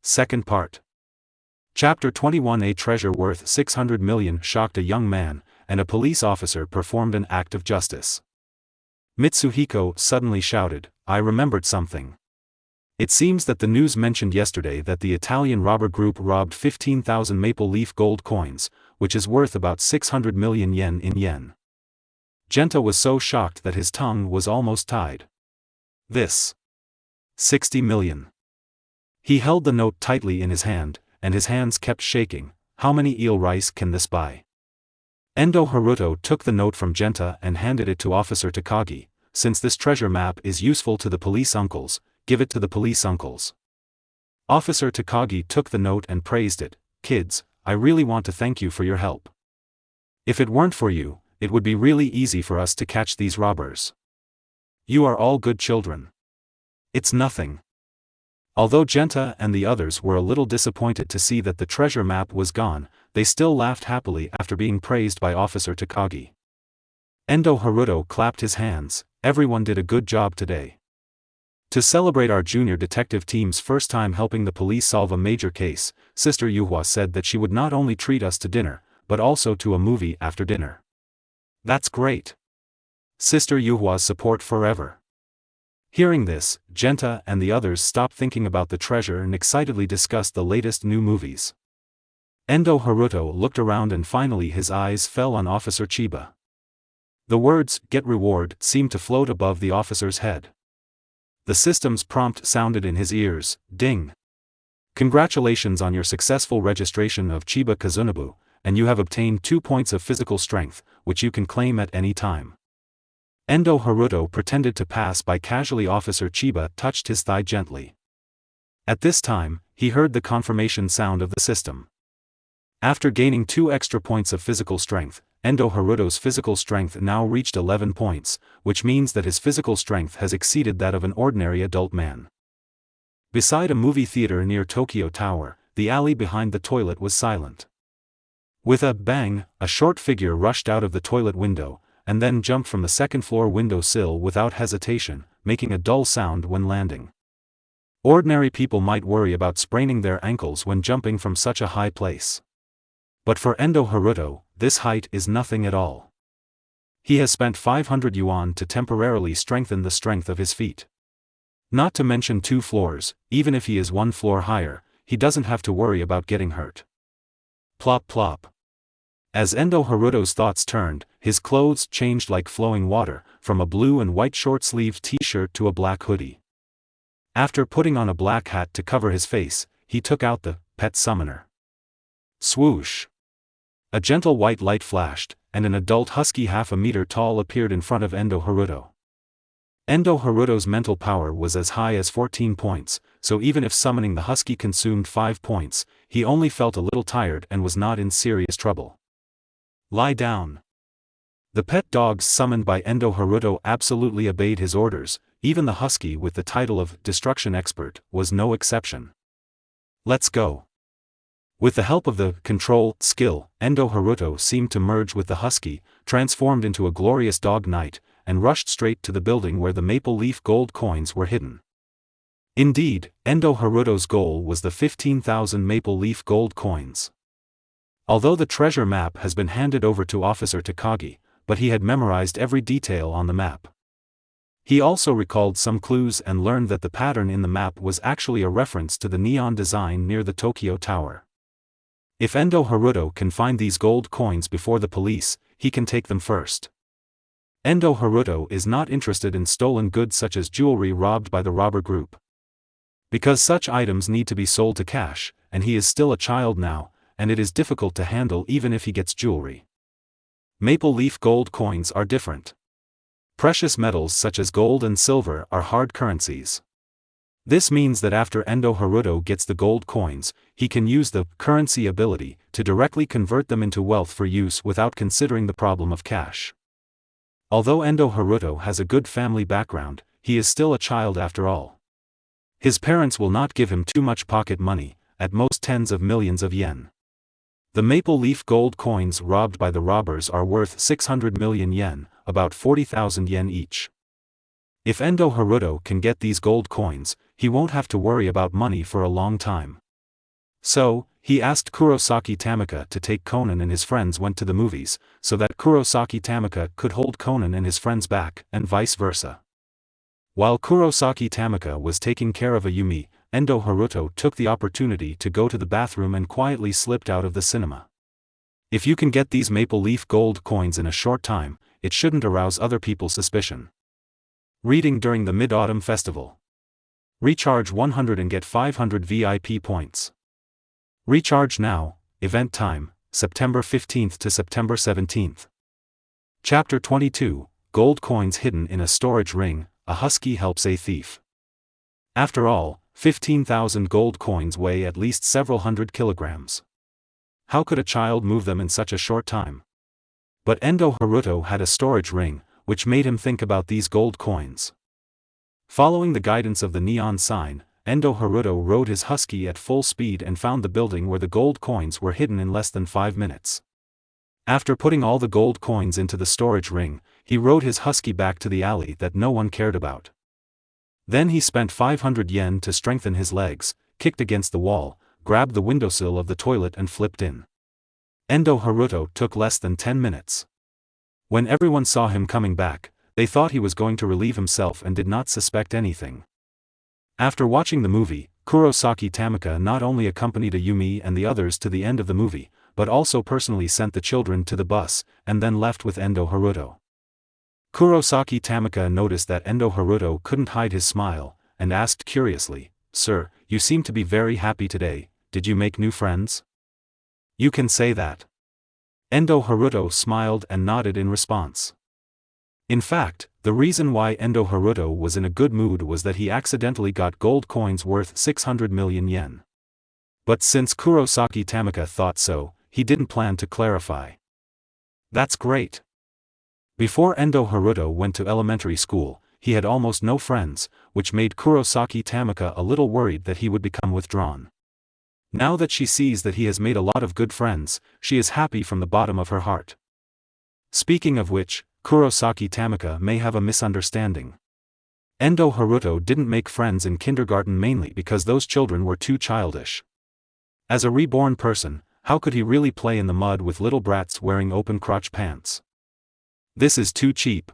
Second part. Chapter 21. A treasure worth 600 million shocked a young man, and a police officer performed an act of justice. Mitsuhiko suddenly shouted, "I remembered something. It seems that the news mentioned yesterday that the Italian robber group robbed 15,000 maple leaf gold coins, which is worth about 600 million yen in yen." Genta was so shocked that his tongue was almost tied. This 60 million. He held the note tightly in his hand, and his hands kept shaking. How many eel rice can this buy? Endo Haruto took the note from Genta and handed it to Officer Takagi. Since this treasure map is useful to the police uncles, give it to the police uncles. Officer Takagi took the note and praised it. "Kids, I really want to thank you for your help. If it weren't for you, it would be really easy for us to catch these robbers. You are all good children. It's nothing." Although Genta and the others were a little disappointed to see that the treasure map was gone, they still laughed happily after being praised by Officer Takagi. Endo Haruto clapped his hands. "Everyone did a good job today. To celebrate our junior detective team's first time helping the police solve a major case, Sister Yuhua said that she would not only treat us to dinner, but also to a movie after dinner." "That's great. Sister Yuhua's support forever." Hearing this, Genta and the others stopped thinking about the treasure and excitedly discussed the latest new movies. Endo Haruto looked around and finally his eyes fell on Officer Chiba. The words, "get reward," seemed to float above the officer's head. The system's prompt sounded in his ears, "Ding! Congratulations on your successful registration of Chiba Kazunobu, and you have obtained 2 points of physical strength, which you can claim at any time." Endo Haruto pretended to pass by casually. Officer Chiba touched his thigh gently. At this time, he heard the confirmation sound of the system. After gaining 2 extra points of physical strength, Endo Haruto's physical strength now reached 11 points, which means that his physical strength has exceeded that of an ordinary adult man. Beside a movie theater near Tokyo Tower, the alley behind the toilet was silent. With a bang, a short figure rushed out of the toilet window, and then jumped from the second-floor window sill without hesitation, making a dull sound when landing. Ordinary people might worry about spraining their ankles when jumping from such a high place. But for Endo Haruto, this height is nothing at all. He has spent 500 yuan to temporarily strengthen the strength of his feet. Not to mention 2 floors, even if he is 1 floor higher, he doesn't have to worry about getting hurt. Plop plop. As Endo Haruto's thoughts turned, his clothes changed like flowing water, from a blue and white short-sleeved t-shirt to a black hoodie. After putting on a black hat to cover his face, he took out the pet summoner. Swoosh! A gentle white light flashed, and an adult husky half a meter tall appeared in front of Endo Haruto. Endo Haruto's mental power was as high as 14 points, so even if summoning the husky consumed 5 points, he only felt a little tired and was not in serious trouble. "Lie down." The pet dogs summoned by Endo Haruto absolutely obeyed his orders. Even the husky with the title of Destruction Expert was no exception. "Let's go." With the help of the control skill, Endo Haruto seemed to merge with the husky, transformed into a glorious dog knight, and rushed straight to the building where the maple leaf gold coins were hidden. Indeed, Endo Haruto's goal was the 15,000 maple leaf gold coins. Although the treasure map has been handed over to Officer Takagi, but he had memorized every detail on the map. He also recalled some clues and learned that the pattern in the map was actually a reference to the neon design near the Tokyo Tower. If Endo Haruto can find these gold coins before the police, he can take them first. Endo Haruto is not interested in stolen goods such as jewelry robbed by the robber group. Because such items need to be sold to cash, and he is still a child now, and it is difficult to handle even if he gets jewelry. Maple leaf gold coins are different. Precious metals such as gold and silver are hard currencies. This means that after Endo Haruto gets the gold coins, he can use the currency ability to directly convert them into wealth for use without considering the problem of cash. Although Endo Haruto has a good family background, he is still a child after all. His parents will not give him too much pocket money, at most tens of millions of yen. The maple leaf gold coins robbed by the robbers are worth 600 million yen, about 40,000 yen each. If Endo Haruto can get these gold coins, he won't have to worry about money for a long time. So, he asked Kurosaki Tamaka to take Conan and his friends went to the movies, so that Kurosaki Tamaka could hold Conan and his friends back, and vice versa. While Kurosaki Tamaka was taking care of Ayumi, Endo Haruto took the opportunity to go to the bathroom and quietly slipped out of the cinema. If you can get these maple leaf gold coins in a short time, it shouldn't arouse other people's suspicion. Reading during the Mid-Autumn Festival. Recharge 100 and get 500 VIP points. Recharge now, event time, September 15th to September 17th. Chapter 22, Gold Coins Hidden in a Storage Ring, a Husky Helps a Thief. After all, 15,000 gold coins weigh at least several hundred kilograms. How could a child move them in such a short time? But Endo Haruto had a storage ring, which made him think about these gold coins. Following the guidance of the neon sign, Endo Haruto rode his husky at full speed and found the building where the gold coins were hidden in less than 5 minutes. After putting all the gold coins into the storage ring, he rode his husky back to the alley that no one cared about. Then he spent 500 yen to strengthen his legs, kicked against the wall, grabbed the windowsill of the toilet and flipped in. Endo Haruto took less than 10 minutes. When everyone saw him coming back, they thought he was going to relieve himself and did not suspect anything. After watching the movie, Kurosaki Tamaka not only accompanied Ayumi and the others to the end of the movie, but also personally sent the children to the bus, and then left with Endo Haruto. Kurosaki Tamaka noticed that Endo Haruto couldn't hide his smile, and asked curiously, "Sir, you seem to be very happy today, did you make new friends?" "You can say that." Endo Haruto smiled and nodded in response. In fact, the reason why Endo Haruto was in a good mood was that he accidentally got gold coins worth 600 million yen. But since Kurosaki Tamaka thought so, he didn't plan to clarify. That's great. Before Endo Haruto went to elementary school, he had almost no friends, which made Kurosaki Tamaka a little worried that he would become withdrawn. Now that she sees that he has made a lot of good friends, she is happy from the bottom of her heart. Speaking of which, Kurosaki Tamaka may have a misunderstanding. Endo Haruto didn't make friends in kindergarten mainly because those children were too childish. As a reborn person, how could he really play in the mud with little brats wearing open-crotch pants? This is too cheap.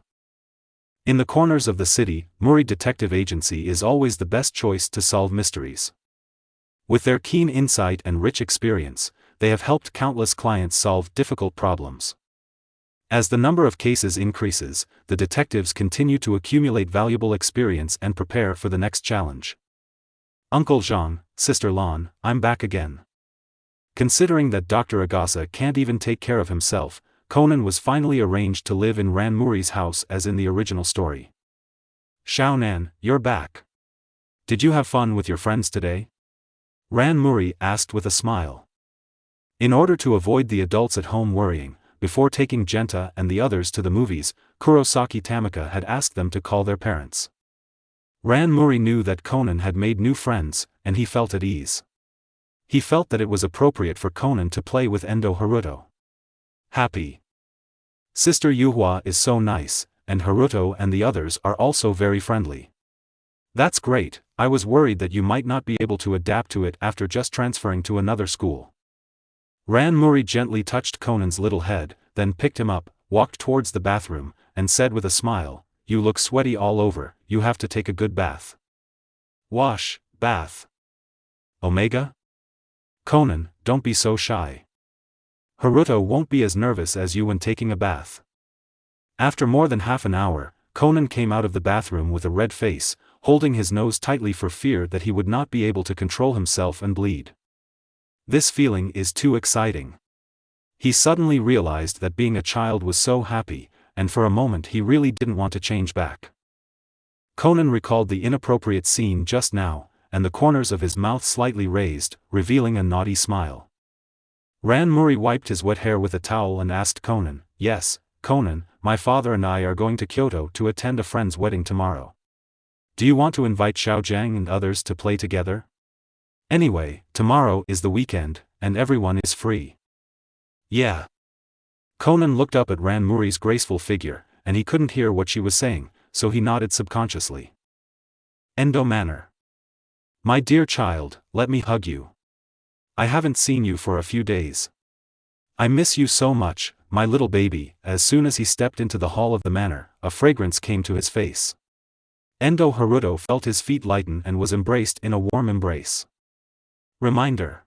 In the corners of the city, Muri Detective Agency is always the best choice to solve mysteries. With their keen insight and rich experience, they have helped countless clients solve difficult problems. As the number of cases increases, the detectives continue to accumulate valuable experience and prepare for the next challenge. Uncle Zhang, Sister Lan, I'm back again. Considering that Dr. Agasa can't even take care of himself, Conan was finally arranged to live in Ran Muri's house as in the original story. Xiao Nan, you're back. Did you have fun with your friends today? Ran Muri asked with a smile. In order to avoid the adults at home worrying, before taking Genta and the others to the movies, Kurosaki Tamaka had asked them to call their parents. Ran Muri knew that Conan had made new friends, and he felt at ease. He felt that it was appropriate for Conan to play with Endo Haruto. Happy. Sister Yuhua is so nice, and Haruto and the others are also very friendly. That's great, I was worried that you might not be able to adapt to it after just transferring to another school. Ran Muri gently touched Conan's little head, then picked him up, walked towards the bathroom, and said with a smile, "You look sweaty all over, you have to take a good bath." Wash, bath. Omega? Conan, don't be so shy. Haruto won't be as nervous as you when taking a bath. After more than half an hour, Conan came out of the bathroom with a red face, holding his nose tightly for fear that he would not be able to control himself and bleed. This feeling is too exciting. He suddenly realized that being a child was so happy, and for a moment he really didn't want to change back. Conan recalled the inappropriate scene just now, and the corners of his mouth slightly raised, revealing a naughty smile. Ran Muri wiped his wet hair with a towel and asked Conan, "Yes, Conan, my father and I are going to Kyoto to attend a friend's wedding tomorrow. Do you want to invite Xiao Jiang and others to play together? Anyway, tomorrow is the weekend, and everyone is free." "Yeah." Conan looked up at Ran Muri's graceful figure, and he couldn't hear what she was saying, so he nodded subconsciously. Endo Manor. "My dear child, let me hug you." I haven't seen you for a few days. I miss you so much, my little baby." As soon as he stepped into the hall of the manor, a fragrance came to his face. Endo Haruto felt his feet lighten and was embraced in a warm embrace. Reminder.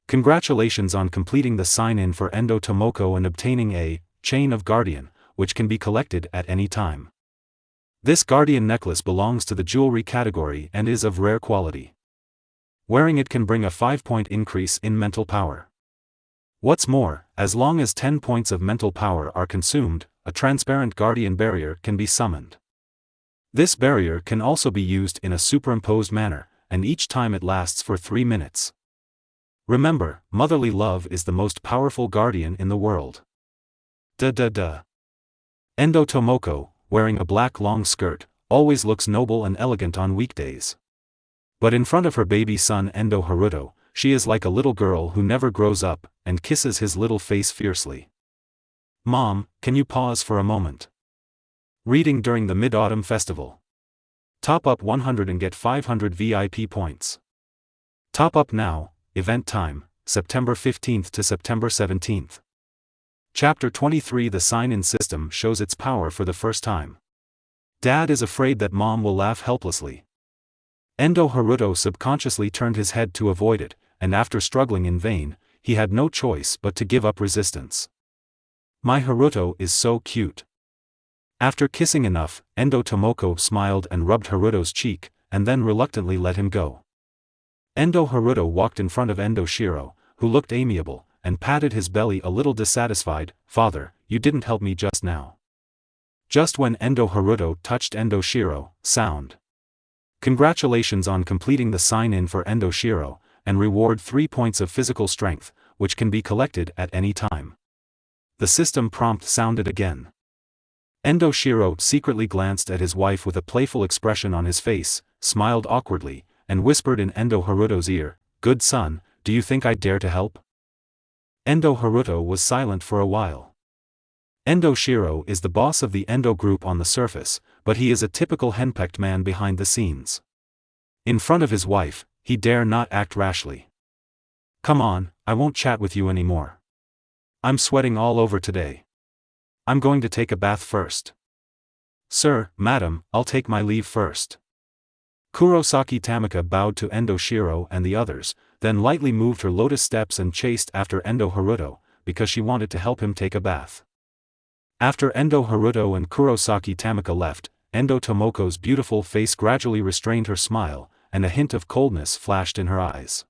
Congratulations on completing the sign-in for Endo Tomoko and obtaining a Chain of Guardian, which can be collected at any time. This guardian necklace belongs to the jewelry category and is of rare quality. Wearing it can bring a 5-point increase in mental power. What's more, as long as 10 points of mental power are consumed, a transparent guardian barrier can be summoned. This barrier can also be used in a superimposed manner, and each time it lasts for 3 minutes. Remember, motherly love is the most powerful guardian in the world. Endo Tomoko, wearing a black long skirt, always looks noble and elegant on weekdays. But in front of her baby son Endo Haruto, she is like a little girl who never grows up, and kisses his little face fiercely. "Mom, can you pause for a moment?" Reading during the Mid-Autumn Festival. Top up 100 and get 500 VIP points. Top up now. Event time, September 15th to September 17th. Chapter 23. The sign-in system shows its power for the first time. Dad is afraid that Mom will laugh helplessly. Endo Haruto subconsciously turned his head to avoid it, and after struggling in vain, he had no choice but to give up resistance. "My Haruto is so cute." After kissing enough, Endo Tomoko smiled and rubbed Haruto's cheek, and then reluctantly let him go. Endo Haruto walked in front of Endo Shiro, who looked amiable, and patted his belly a little dissatisfied. "Father, you didn't help me just now." Just when Endo Haruto touched Endo Shiro, sound. Congratulations on completing the sign-in for Endo Shiro, and reward 3 points of physical strength, which can be collected at any time. The system prompt sounded again. Endo Shiro secretly glanced at his wife with a playful expression on his face, smiled awkwardly, and whispered in Endo Haruto's ear, "Good son, do you think I'd dare to help?" Endo Haruto was silent for a while. Endo Shiro is the boss of the Endo group on the surface, but he is a typical henpecked man behind the scenes. In front of his wife, he dare not act rashly. "Come on, I won't chat with you anymore. I'm sweating all over today. I'm going to take a bath first." "Sir, madam, I'll take my leave first." Kurosaki Tamika bowed to Endo Shiro and the others, then lightly moved her lotus steps and chased after Endo Haruto, because she wanted to help him take a bath. After Endo Haruto and Kurosaki Tamika left, Endo Tomoko's beautiful face gradually restrained her smile, and a hint of coldness flashed in her eyes.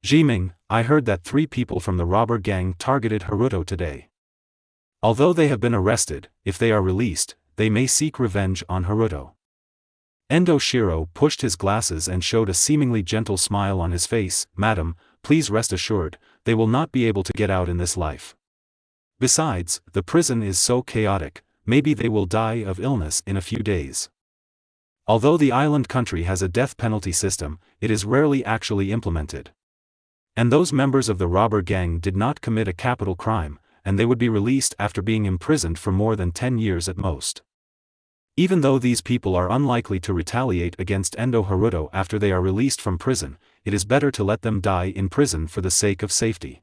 "Jiming, I heard that 3 people from the robber gang targeted Haruto today. Although they have been arrested, if they are released, they may seek revenge on Haruto." Endo Shiro pushed his glasses and showed a seemingly gentle smile on his face. "Madam, please rest assured, they will not be able to get out in this life. Besides, the prison is so chaotic, maybe they will die of illness in a few days." Although the island country has a death penalty system, it is rarely actually implemented. And those members of the robber gang did not commit a capital crime, and they would be released after being imprisoned for more than 10 years at most. Even though these people are unlikely to retaliate against Endo Haruto after they are released from prison, it is better to let them die in prison for the sake of safety.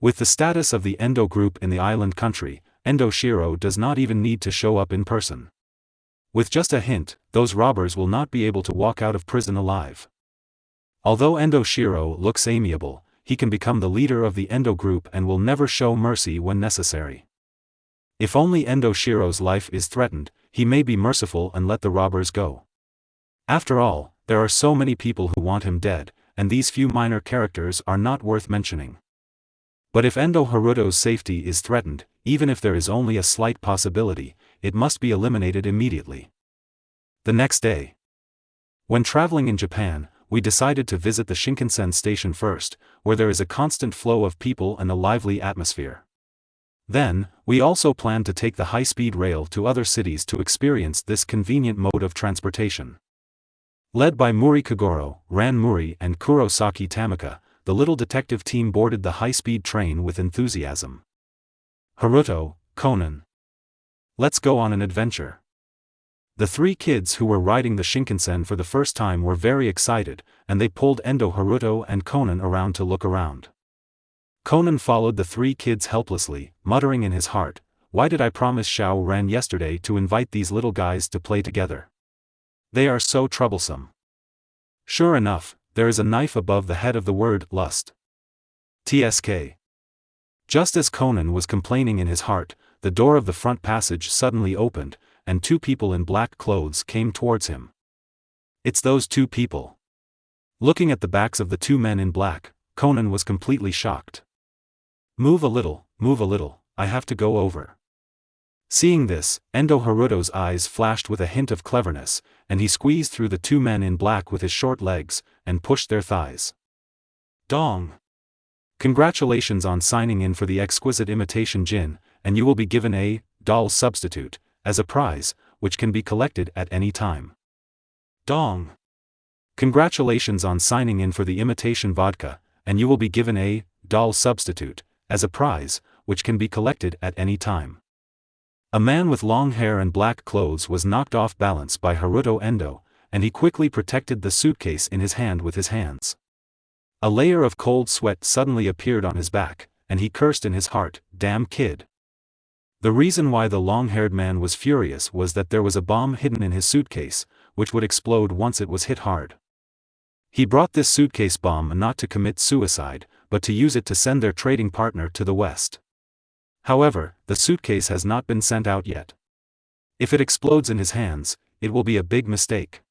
With the status of the Endo group in the island country, Endo Shiro does not even need to show up in person. With just a hint, those robbers will not be able to walk out of prison alive. Although Endo Shiro looks amiable, he can become the leader of the Endo group and will never show mercy when necessary. If only Endo Shiro's life is threatened, he may be merciful and let the robbers go. After all, there are so many people who want him dead, and these few minor characters are not worth mentioning. But if Endo Haruto's safety is threatened, even if there is only a slight possibility, it must be eliminated immediately. The next day, when traveling in Japan, we decided to visit the Shinkansen station first, where there is a constant flow of people and a lively atmosphere. Then, we also planned to take the high-speed rail to other cities to experience this convenient mode of transportation. Led by Muri Kagoro, Ran Muri and Kurosaki Tamika, the little detective team boarded the high-speed train with enthusiasm. "Haruto, Conan. Let's go on an adventure." The three kids who were riding the Shinkansen for the first time were very excited, and they pulled Endo, Haruto and Conan around to look around. Conan followed the three kids helplessly, muttering in his heart, "Why did I promise Xiao Ran yesterday to invite these little guys to play together? They are so troublesome." Sure enough, there is a knife above the head of the word lust. TSK. Just as Conan was complaining in his heart, the door of the front passage suddenly opened, and two people in black clothes came towards him. It's those two people. Looking at the backs of the two men in black, Conan was completely shocked. Move a little, I have to go over." Seeing this, Endo Haruto's eyes flashed with a hint of cleverness, and he squeezed through the two men in black with his short legs, and pushed their thighs. Dong! Congratulations on signing in for the exquisite imitation Jin, and you will be given a doll substitute as a prize, which can be collected at any time. Dong! Congratulations on signing in for the imitation vodka, and you will be given a doll substitute as a prize, which can be collected at any time. A man with long hair and black clothes was knocked off balance by Haruto Endo, and he quickly protected the suitcase in his hand with his hands. A layer of cold sweat suddenly appeared on his back, and he cursed in his heart, "Damn kid." The reason why the long-haired man was furious was that there was a bomb hidden in his suitcase, which would explode once it was hit hard. He brought this suitcase bomb not to commit suicide, but to use it to send their trading partner to the west. However, the suitcase has not been sent out yet. If it explodes in his hands, it will be a big mistake.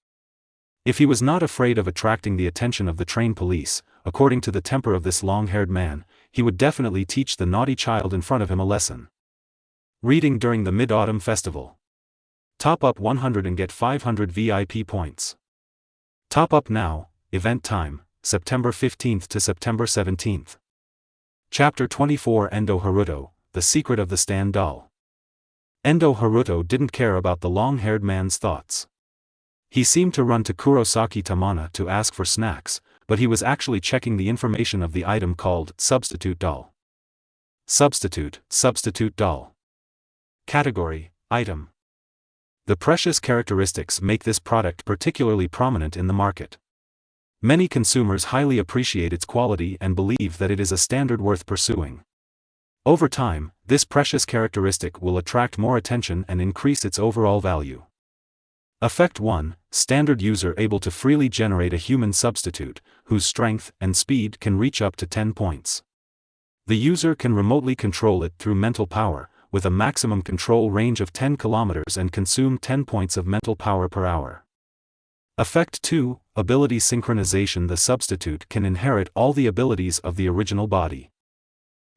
If he was not afraid of attracting the attention of the train police, according to the temper of this long-haired man, he would definitely teach the naughty child in front of him a lesson. Reading during the Mid-Autumn Festival. Top up 100 and get 500 VIP points. Top up now, event time, September 15th to September 17th. Chapter 24 Endo Haruto, The Secret of the Stand Doll. Endo Haruto didn't care about the long-haired man's thoughts. He seemed to run to Kurosaki Tamana to ask for snacks, but he was actually checking the information of the item called Substitute Doll. Substitute Doll. Category, Item. The precious characteristics make this product particularly prominent in the market. Many consumers highly appreciate its quality and believe that it is a standard worth pursuing. Over time, this precious characteristic will attract more attention and increase its overall value. Effect 1, Standard user able to freely generate a human substitute, whose strength and speed can reach up to 10 points. The user can remotely control it through mental power, with a maximum control range of 10 kilometers and consume 10 points of mental power per hour. Effect 2, Ability synchronization. The substitute can inherit all the abilities of the original body.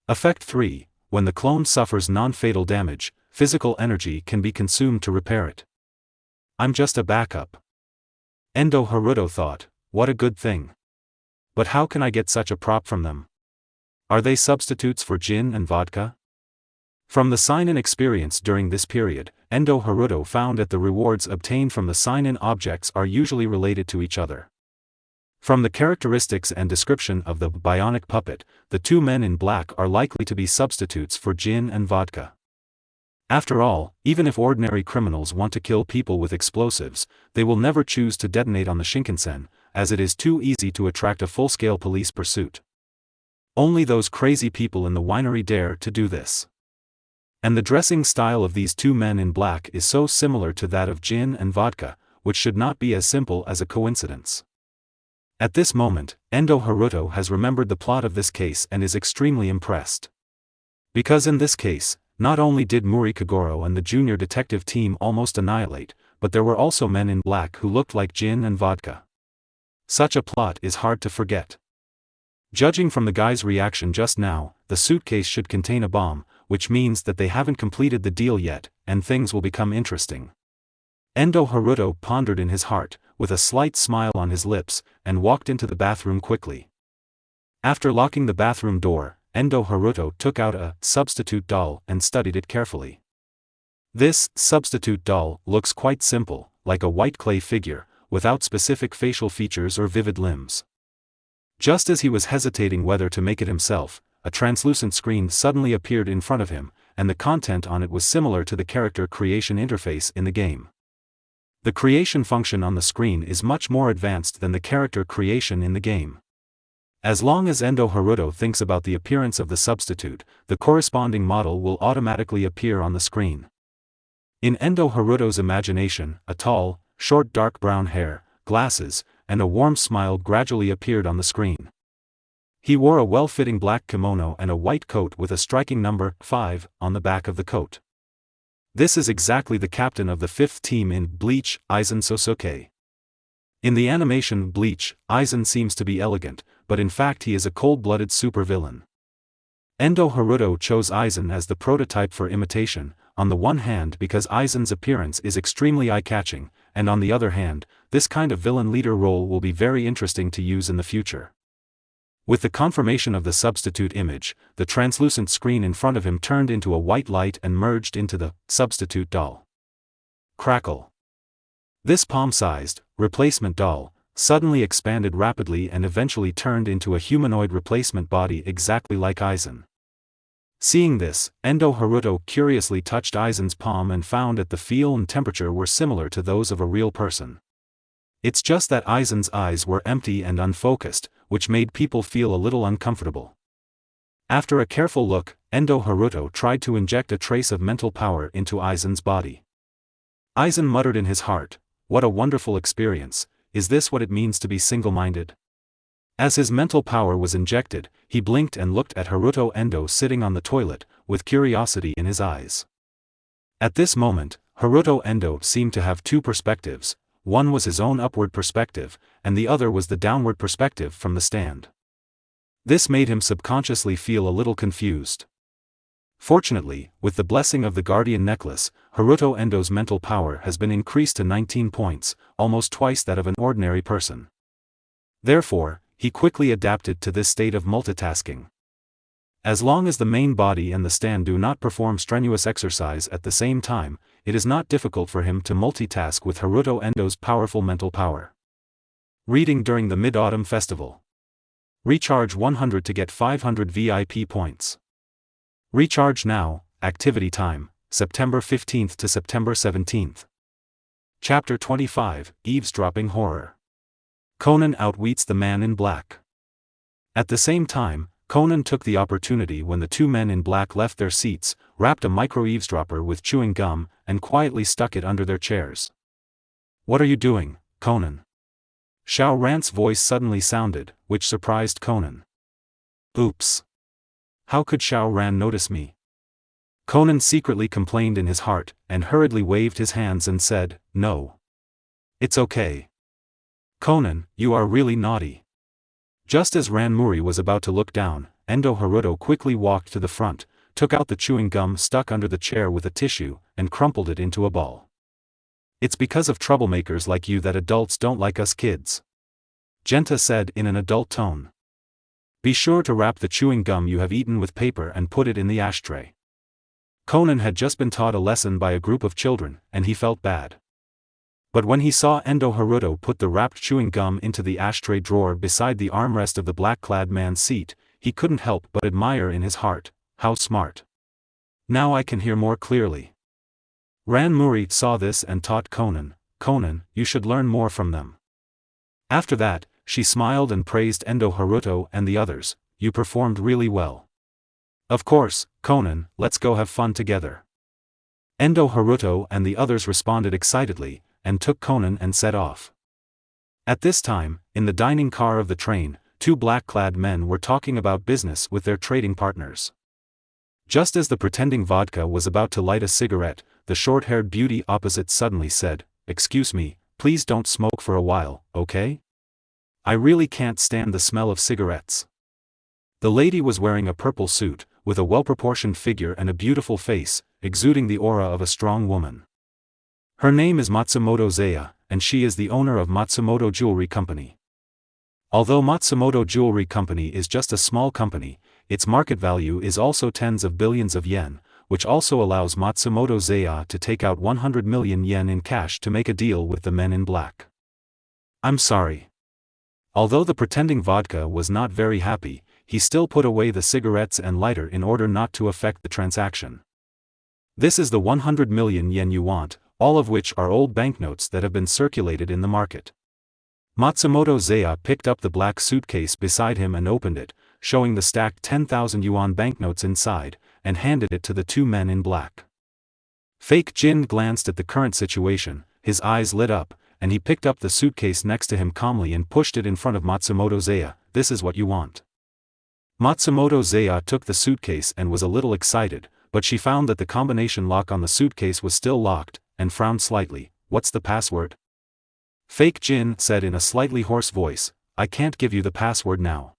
Effect 3, when the clone suffers non-fatal damage, physical energy can be consumed to repair it. I'm just a backup. Endo Haruto thought, what a good thing. But how can I get such a prop from them? Are they substitutes for gin and vodka? From the sign-in experience during this period, Endo Haruto found that the rewards obtained from the sign-in objects are usually related to each other. From the characteristics and description of the bionic puppet, the two men in black are likely to be substitutes for gin and vodka. After all, even if ordinary criminals want to kill people with explosives, they will never choose to detonate on the Shinkansen, as it is too easy to attract a full-scale police pursuit. Only those crazy people in the winery dare to do this. And the dressing style of these two men in black is so similar to that of gin and vodka, which should not be as simple as a coincidence. At this moment, Endo Haruto has remembered the plot of this case and is extremely impressed. Because in this case, not only did Muri Kagoro and the junior detective team almost annihilate, but there were also men in black who looked like gin and vodka. Such a plot is hard to forget. Judging from the guy's reaction just now, the suitcase should contain a bomb, which means that they haven't completed the deal yet, and things will become interesting. Endo Haruto pondered in his heart, with a slight smile on his lips, and walked into the bathroom quickly. After locking the bathroom door, Endo Haruto took out a substitute doll and studied it carefully. This substitute doll looks quite simple, like a white clay figure, without specific facial features or vivid limbs. Just as he was hesitating whether to make it himself, a translucent screen suddenly appeared in front of him, and the content on it was similar to the character creation interface in the game. The creation function on the screen is much more advanced than the character creation in the game. As long as Endo Haruto thinks about the appearance of the substitute, the corresponding model will automatically appear on the screen. In Endo Haruto's imagination, a tall, short dark brown hair, glasses, and a warm smile gradually appeared on the screen. He wore a well-fitting black kimono and a white coat with a striking number 5 on the back of the coat. This is exactly the captain of the 5th team in Bleach, Aizen Sosuke. In the animation Bleach, Aizen seems to be elegant, but in fact he is a cold-blooded supervillain. Endo Haruto chose Aizen as the prototype for imitation, on the one hand because Aizen's appearance is extremely eye-catching, and on the other hand, this kind of villain leader role will be very interesting to use in the future. With the confirmation of the substitute image, the translucent screen in front of him turned into a white light and merged into the substitute doll. Crackle. This palm-sized, replacement doll, suddenly expanded rapidly and eventually turned into a humanoid replacement body exactly like Aizen. Seeing this, Endo Haruto curiously touched Aizen's palm and found that the feel and temperature were similar to those of a real person. It's just that Aizen's eyes were empty and unfocused, which made people feel a little uncomfortable. After a careful look, Endo Haruto tried to inject a trace of mental power into Aizen's body. Aizen muttered in his heart, "What a wonderful experience, is this what it means to be single-minded?" As his mental power was injected, he blinked and looked at Haruto Endo sitting on the toilet, with curiosity in his eyes. At this moment, Haruto Endo seemed to have two perspectives. One was his own upward perspective, and the other was the downward perspective from the stand. This made him subconsciously feel a little confused. Fortunately, with the blessing of the Guardian Necklace, Haruto Endo's mental power has been increased to 19 points, almost twice that of an ordinary person. Therefore, he quickly adapted to this state of multitasking. As long as the main body and the stand do not perform strenuous exercise at the same time, it is not difficult for him to multitask with Haruto Endo's powerful mental power. Reading during the Mid-Autumn Festival. Recharge 100 to get 500 VIP points. Recharge now, activity time, September 15th to September 17th. Chapter 25, Eavesdropping Horror. Conan outwits the Man in Black. At the same time, Conan took the opportunity when the two men in black left their seats, wrapped a micro-eavesdropper with chewing gum, and quietly stuck it under their chairs. "What are you doing, Conan?" Xiao Rant's voice suddenly sounded, which surprised Conan. "Oops. How could Xiao Ran notice me?" Conan secretly complained in his heart, and hurriedly waved his hands and said, "No. It's okay. Conan, you are really naughty." Just as Ranmuri was about to look down, Endo Haruto quickly walked to the front, took out the chewing gum stuck under the chair with a tissue, and crumpled it into a ball. "It's because of troublemakers like you that adults don't like us kids," Genta said in an adult tone. "Be sure to wrap the chewing gum you have eaten with paper and put it in the ashtray." Conan had just been taught a lesson by a group of children, and he felt bad. But when he saw Endo Haruto put the wrapped chewing gum into the ashtray drawer beside the armrest of the black-clad man's seat, he couldn't help but admire in his heart, "How smart. Now I can hear more clearly." Ranmuri saw this and taught Conan, "Conan, you should learn more from them." After that, she smiled and praised Endo Haruto and the others, "You performed really well. Of course, Conan, let's go have fun together." Endo Haruto and the others responded excitedly, and took Conan and set off. At this time, in the dining car of the train, two black-clad men were talking about business with their trading partners. Just as the pretending vodka was about to light a cigarette, the short-haired beauty opposite suddenly said, "Excuse me, please don't smoke for a while, okay? I really can't stand the smell of cigarettes." The lady was wearing a purple suit, with a well-proportioned figure and a beautiful face, exuding the aura of a strong woman. Her name is Matsumoto Zeya, and she is the owner of Matsumoto Jewelry Company. Although Matsumoto Jewelry Company is just a small company, its market value is also tens of billions of yen, which also allows Matsumoto Zeya to take out 100 million yen in cash to make a deal with the Men in Black. "I'm sorry." Although the pretending vodka was not very happy, he still put away the cigarettes and lighter in order not to affect the transaction. "This is the 100 million yen you want, all of which are old banknotes that have been circulated in the market. Matsumoto Zeya picked up the black suitcase beside him and opened it, showing the stacked 10,000 yuan banknotes inside, and handed it to the two men in black. Fake Jin glanced at the current situation, his eyes lit up, and he picked up the suitcase next to him calmly and pushed it in front of Matsumoto Zeya. This is what you want. Matsumoto Zeya took the suitcase and was a little excited, but she found that the combination lock on the suitcase was still locked, and frowned slightly. What's the password? Fake Jin said in a slightly hoarse voice, I can't give you the password now.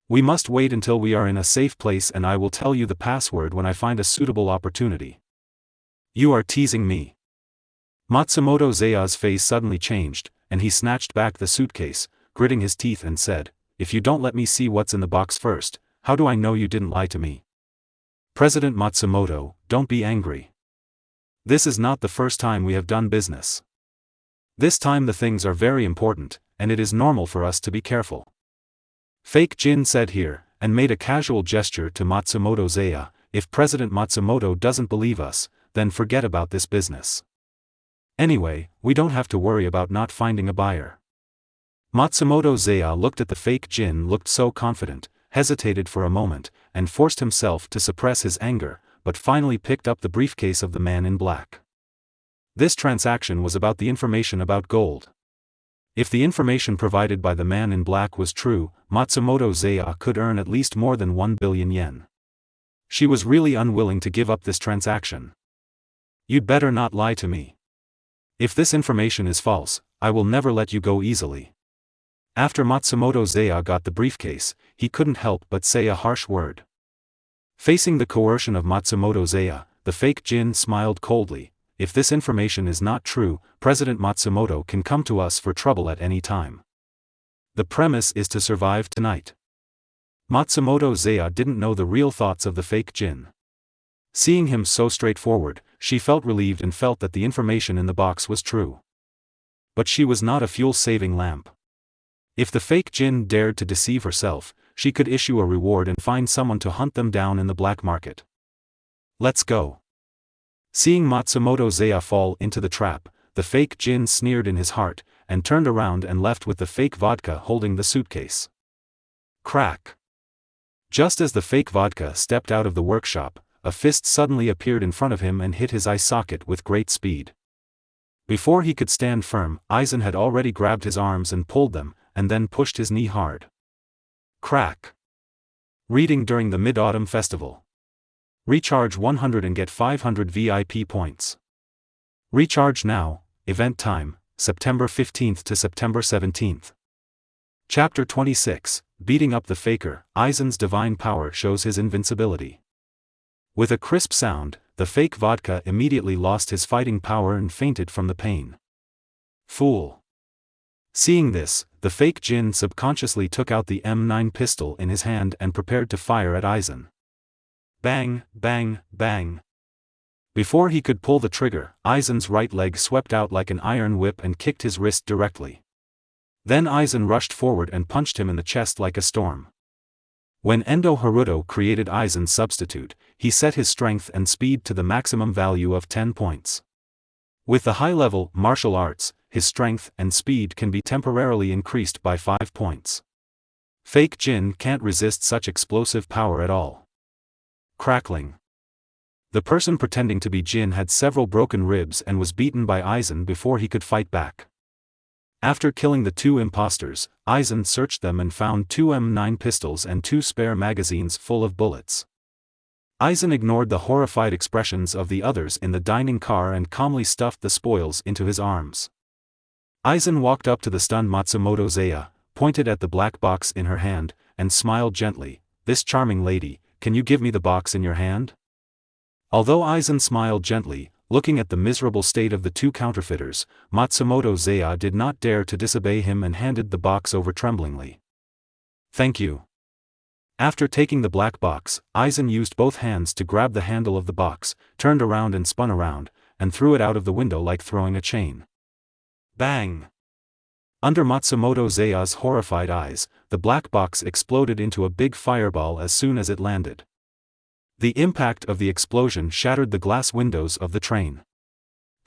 We must wait until we are in a safe place and I will tell you the password when I find a suitable opportunity. You are teasing me. Matsumoto Zeya's face suddenly changed, and he snatched back the suitcase, gritting his teeth and said, If you don't let me see what's in the box first, how do I know you didn't lie to me? President Matsumoto, don't be angry. This is not the first time we have done business. This time the things are very important, and it is normal for us to be careful. Fake Jin said here, and made a casual gesture to Matsumoto Zeya. If President Matsumoto doesn't believe us, then forget about this business. Anyway, we don't have to worry about not finding a buyer. Matsumoto Zeya looked at the fake Jin, looked so confident, hesitated for a moment, and forced himself to suppress his anger, but finally picked up the briefcase of the man in black. This transaction was about the information about gold. If the information provided by the man in black was true, Matsumoto Zeya could earn at least more than 1 billion yen. She was really unwilling to give up this transaction. You'd better not lie to me. If this information is false, I will never let you go easily. After Matsumoto Zeya got the briefcase, he couldn't help but say a harsh word. Facing the coercion of Matsumoto Zeya, the fake Jin smiled coldly. If this information is not true, President Matsumoto can come to us for trouble at any time. The premise is to survive tonight. Matsumoto Zeya didn't know the real thoughts of the fake Jin. Seeing him so straightforward, she felt relieved and felt that the information in the box was true. But she was not a fuel-saving lamp. If the fake Jin dared to deceive herself, she could issue a reward and find someone to hunt them down in the black market. Let's go. Seeing Matsumoto Zeya fall into the trap, the fake Jin sneered in his heart, and turned around and left with the fake vodka holding the suitcase. Crack. Just as the fake vodka stepped out of the workshop, a fist suddenly appeared in front of him and hit his eye socket with great speed. Before he could stand firm, Aizen had already grabbed his arms and pulled them, and then pushed his knee hard. Crack. Reading during the Mid-Autumn Festival. Recharge 100 and get 500 VIP points. Recharge now. Event time, September 15th to September 17th. Chapter 26, Beating Up the Faker. Aizen's divine power shows his invincibility. With a crisp sound, the fake vodka immediately lost his fighting power and fainted from the pain. Fool. Seeing this, the fake Jin subconsciously took out the M9 pistol in his hand and prepared to fire at Aizen. Bang, bang, bang. Before he could pull the trigger, Aizen's right leg swept out like an iron whip and kicked his wrist directly. Then Aizen rushed forward and punched him in the chest like a storm. When Endo Haruto created Aizen's substitute, he set his strength and speed to the maximum value of 10 points. With the high-level martial arts, his strength and speed can be temporarily increased by 5 points. Fake Jin can't resist such explosive power at all. Crackling. The person pretending to be Jin had several broken ribs and was beaten by Aizen before he could fight back. After killing the two imposters, Aizen searched them and found 2 M9 pistols and 2 spare magazines full of bullets. Aizen ignored the horrified expressions of the others in the dining car and calmly stuffed the spoils into his arms. Aizen walked up to the stunned Matsumoto Zeya, pointed at the black box in her hand, and smiled gently. This charming lady, can you give me the box in your hand? Although Aizen smiled gently, looking at the miserable state of the two counterfeiters, Matsumoto Zeya did not dare to disobey him and handed the box over tremblingly. Thank you. After taking the black box, Aizen used both hands to grab the handle of the box, turned around and spun around, and threw it out of the window like throwing a chain. Bang! Under Matsumoto Zeya's horrified eyes, the black box exploded into a big fireball as soon as it landed. The impact of the explosion shattered the glass windows of the train.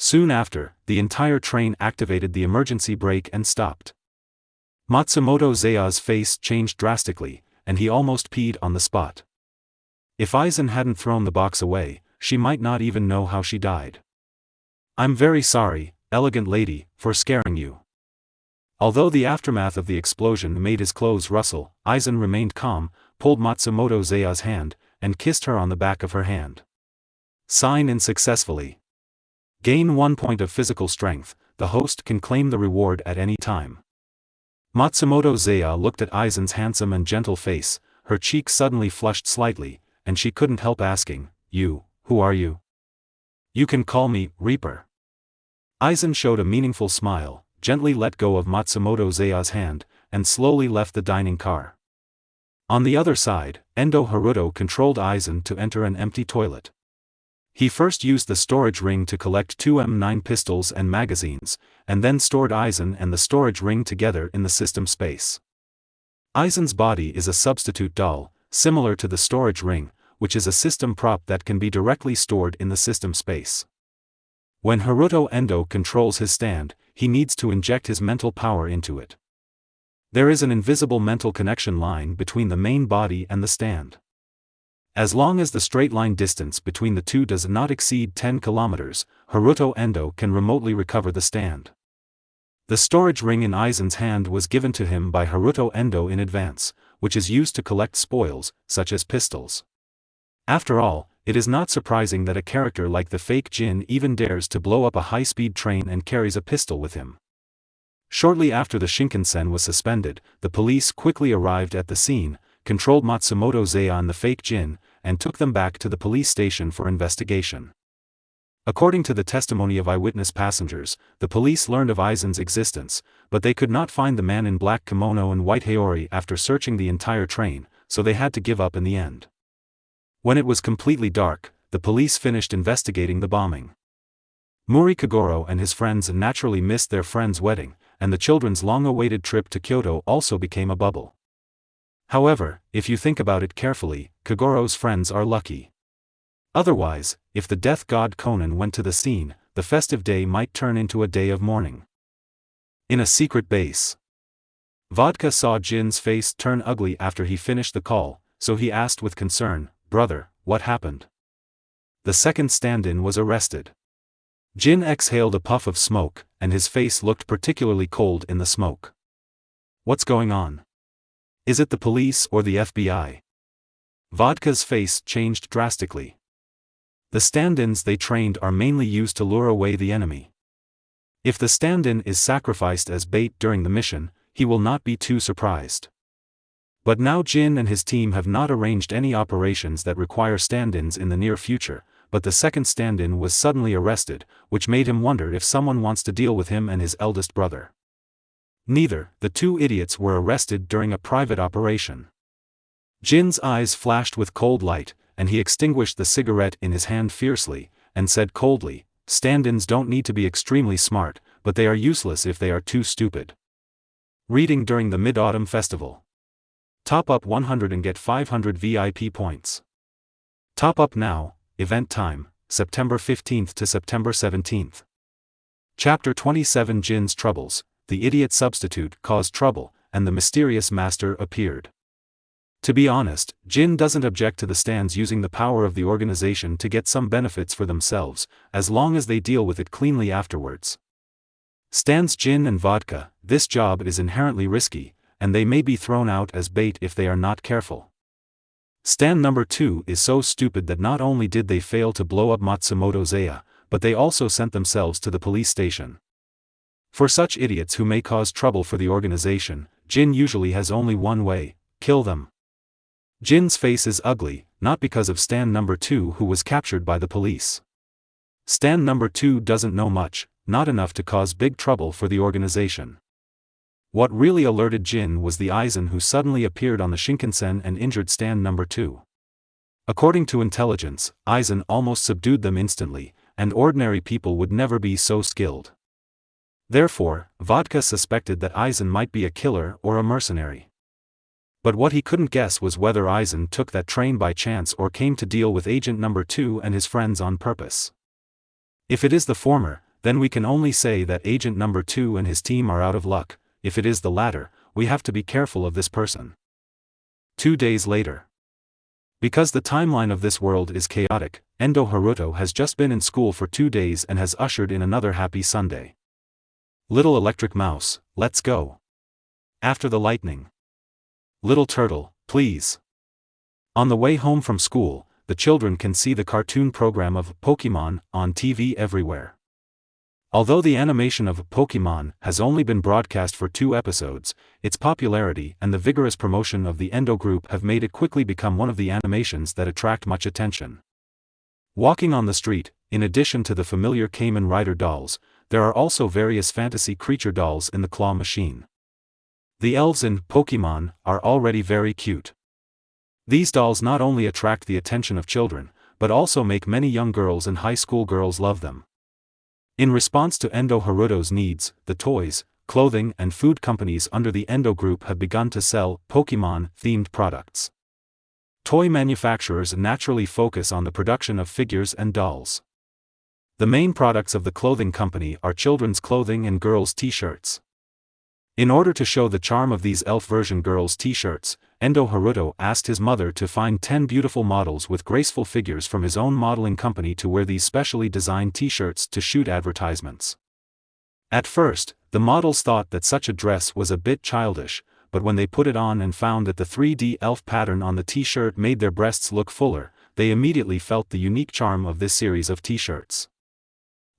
Soon after, the entire train activated the emergency brake and stopped. Matsumoto Zaya's face changed drastically, and he almost peed on the spot. If Aizen hadn't thrown the box away, she might not even know how she died. I'm very sorry, elegant lady, for scaring you. Although the aftermath of the explosion made his clothes rustle, Aizen remained calm, pulled Matsumoto Zaya's hand, and kissed her on the back of her hand. Sign in successfully. Gain 1 point of physical strength, the host can claim the reward at any time. Matsumoto Zaya looked at Aizen's handsome and gentle face, her cheeks suddenly flushed slightly, and she couldn't help asking, who are you? You can call me, Reaper. Aizen showed a meaningful smile, gently let go of Matsumoto Zaya's hand, and slowly left the dining car. On the other side, Endo Haruto controlled Aizen to enter an empty toilet. He first used the storage ring to collect 2 M9 pistols and magazines, and then stored Aizen and the storage ring together in the system space. Aizen's body is a substitute doll, similar to the storage ring, which is a system prop that can be directly stored in the system space. When Haruto Endo controls his stand, he needs to inject his mental power into it. There is an invisible mental connection line between the main body and the stand. As long as the straight line distance between the two does not exceed 10 kilometers, Haruto Endo can remotely recover the stand. The storage ring in Aizen's hand was given to him by Haruto Endo in advance, which is used to collect spoils, such as pistols. After all, it is not surprising that a character like the fake Jin even dares to blow up a high-speed train and carries a pistol with him. Shortly after the Shinkansen was suspended, the police quickly arrived at the scene, controlled Matsumoto Zaya and the fake Jin, and took them back to the police station for investigation. According to the testimony of eyewitness passengers, the police learned of Aizen's existence, but they could not find the man in black kimono and white haori after searching the entire train, so they had to give up in the end. When it was completely dark, the police finished investigating the bombing. Muri Kagoro and his friends naturally missed their friend's wedding, and the children's long-awaited trip to Kyoto also became a bubble. However, if you think about it carefully, Kagoro's friends are lucky. Otherwise, if the death god Conan went to the scene, the festive day might turn into a day of mourning. In a secret base. Vodka saw Jin's face turn ugly after he finished the call, so he asked with concern, "Brother, what happened?" The second stand-in was arrested. Jin exhaled a puff of smoke, and his face looked particularly cold in the smoke. What's going on? Is it the police or the FBI? Vodka's face changed drastically. The stand-ins they trained are mainly used to lure away the enemy. If the stand-in is sacrificed as bait during the mission, he will not be too surprised. But now Jin and his team have not arranged any operations that require stand-ins in the near future, but the second stand-in was suddenly arrested, which made him wonder if someone wants to deal with him and his eldest brother. Neither, the two idiots were arrested during a private operation. Jin's eyes flashed with cold light, and he extinguished the cigarette in his hand fiercely, and said coldly, "Stand-ins don't need to be extremely smart, but they are useless if they are too stupid." Reading during the Mid-Autumn Festival. Top up 100 and get 500 VIP points. Top up now, event time, September 15th to September 17th. Chapter 27 Jin's Troubles, the idiot substitute caused trouble, and the mysterious master appeared. To be honest, Jin doesn't object to the stands using the power of the organization to get some benefits for themselves, as long as they deal with it cleanly afterwards. Stands Jin and Vodka, this job is inherently risky, and they may be thrown out as bait if they are not careful. Stand number 2 is so stupid that not only did they fail to blow up Matsumoto Zaya, but they also sent themselves to the police station. For such idiots who may cause trouble for the organization, Jin usually has only one way: kill them. Jin's face is ugly, not because of stand number 2 who was captured by the police. Stand number 2 doesn't know much, not enough to cause big trouble for the organization. What really alerted Jin was the Aizen who suddenly appeared on the Shinkansen and injured stand number 2. According to intelligence, Aizen almost subdued them instantly, and ordinary people would never be so skilled. Therefore, Vodka suspected that Aizen might be a killer or a mercenary. But what he couldn't guess was whether Aizen took that train by chance or came to deal with agent number 2 and his friends on purpose. If it is the former, then we can only say that Agent Number 2 and his team are out of luck. If it is the latter, we have to be careful of this person. 2 days later. Because the timeline of this world is chaotic, Endo Haruto has just been in school for 2 days and has ushered in another happy Sunday. Little electric mouse, let's go. After the lightning. Little turtle, please. On the way home from school, the children can see the cartoon program of Pokemon on TV everywhere. Although the animation of Pokemon has only been broadcast for 2 episodes, its popularity and the vigorous promotion of the Endo group have made it quickly become one of the animations that attract much attention. Walking on the street, in addition to the familiar Kamen Rider dolls, there are also various fantasy creature dolls in the claw machine. The elves in Pokemon are already very cute. These dolls not only attract the attention of children, but also make many young girls and high school girls love them. In response to Endo Haruto's needs, the toys, clothing and food companies under the Endo group have begun to sell Pokemon-themed products. Toy manufacturers naturally focus on the production of figures and dolls. The main products of the clothing company are children's clothing and girls' t-shirts. In order to show the charm of these elf version girls' t-shirts, Endo Haruto asked his mother to find 10 beautiful models with graceful figures from his own modeling company to wear these specially designed t-shirts to shoot advertisements. At first, the models thought that such a dress was a bit childish, but when they put it on and found that the 3D elf pattern on the t-shirt made their breasts look fuller, they immediately felt the unique charm of this series of t-shirts.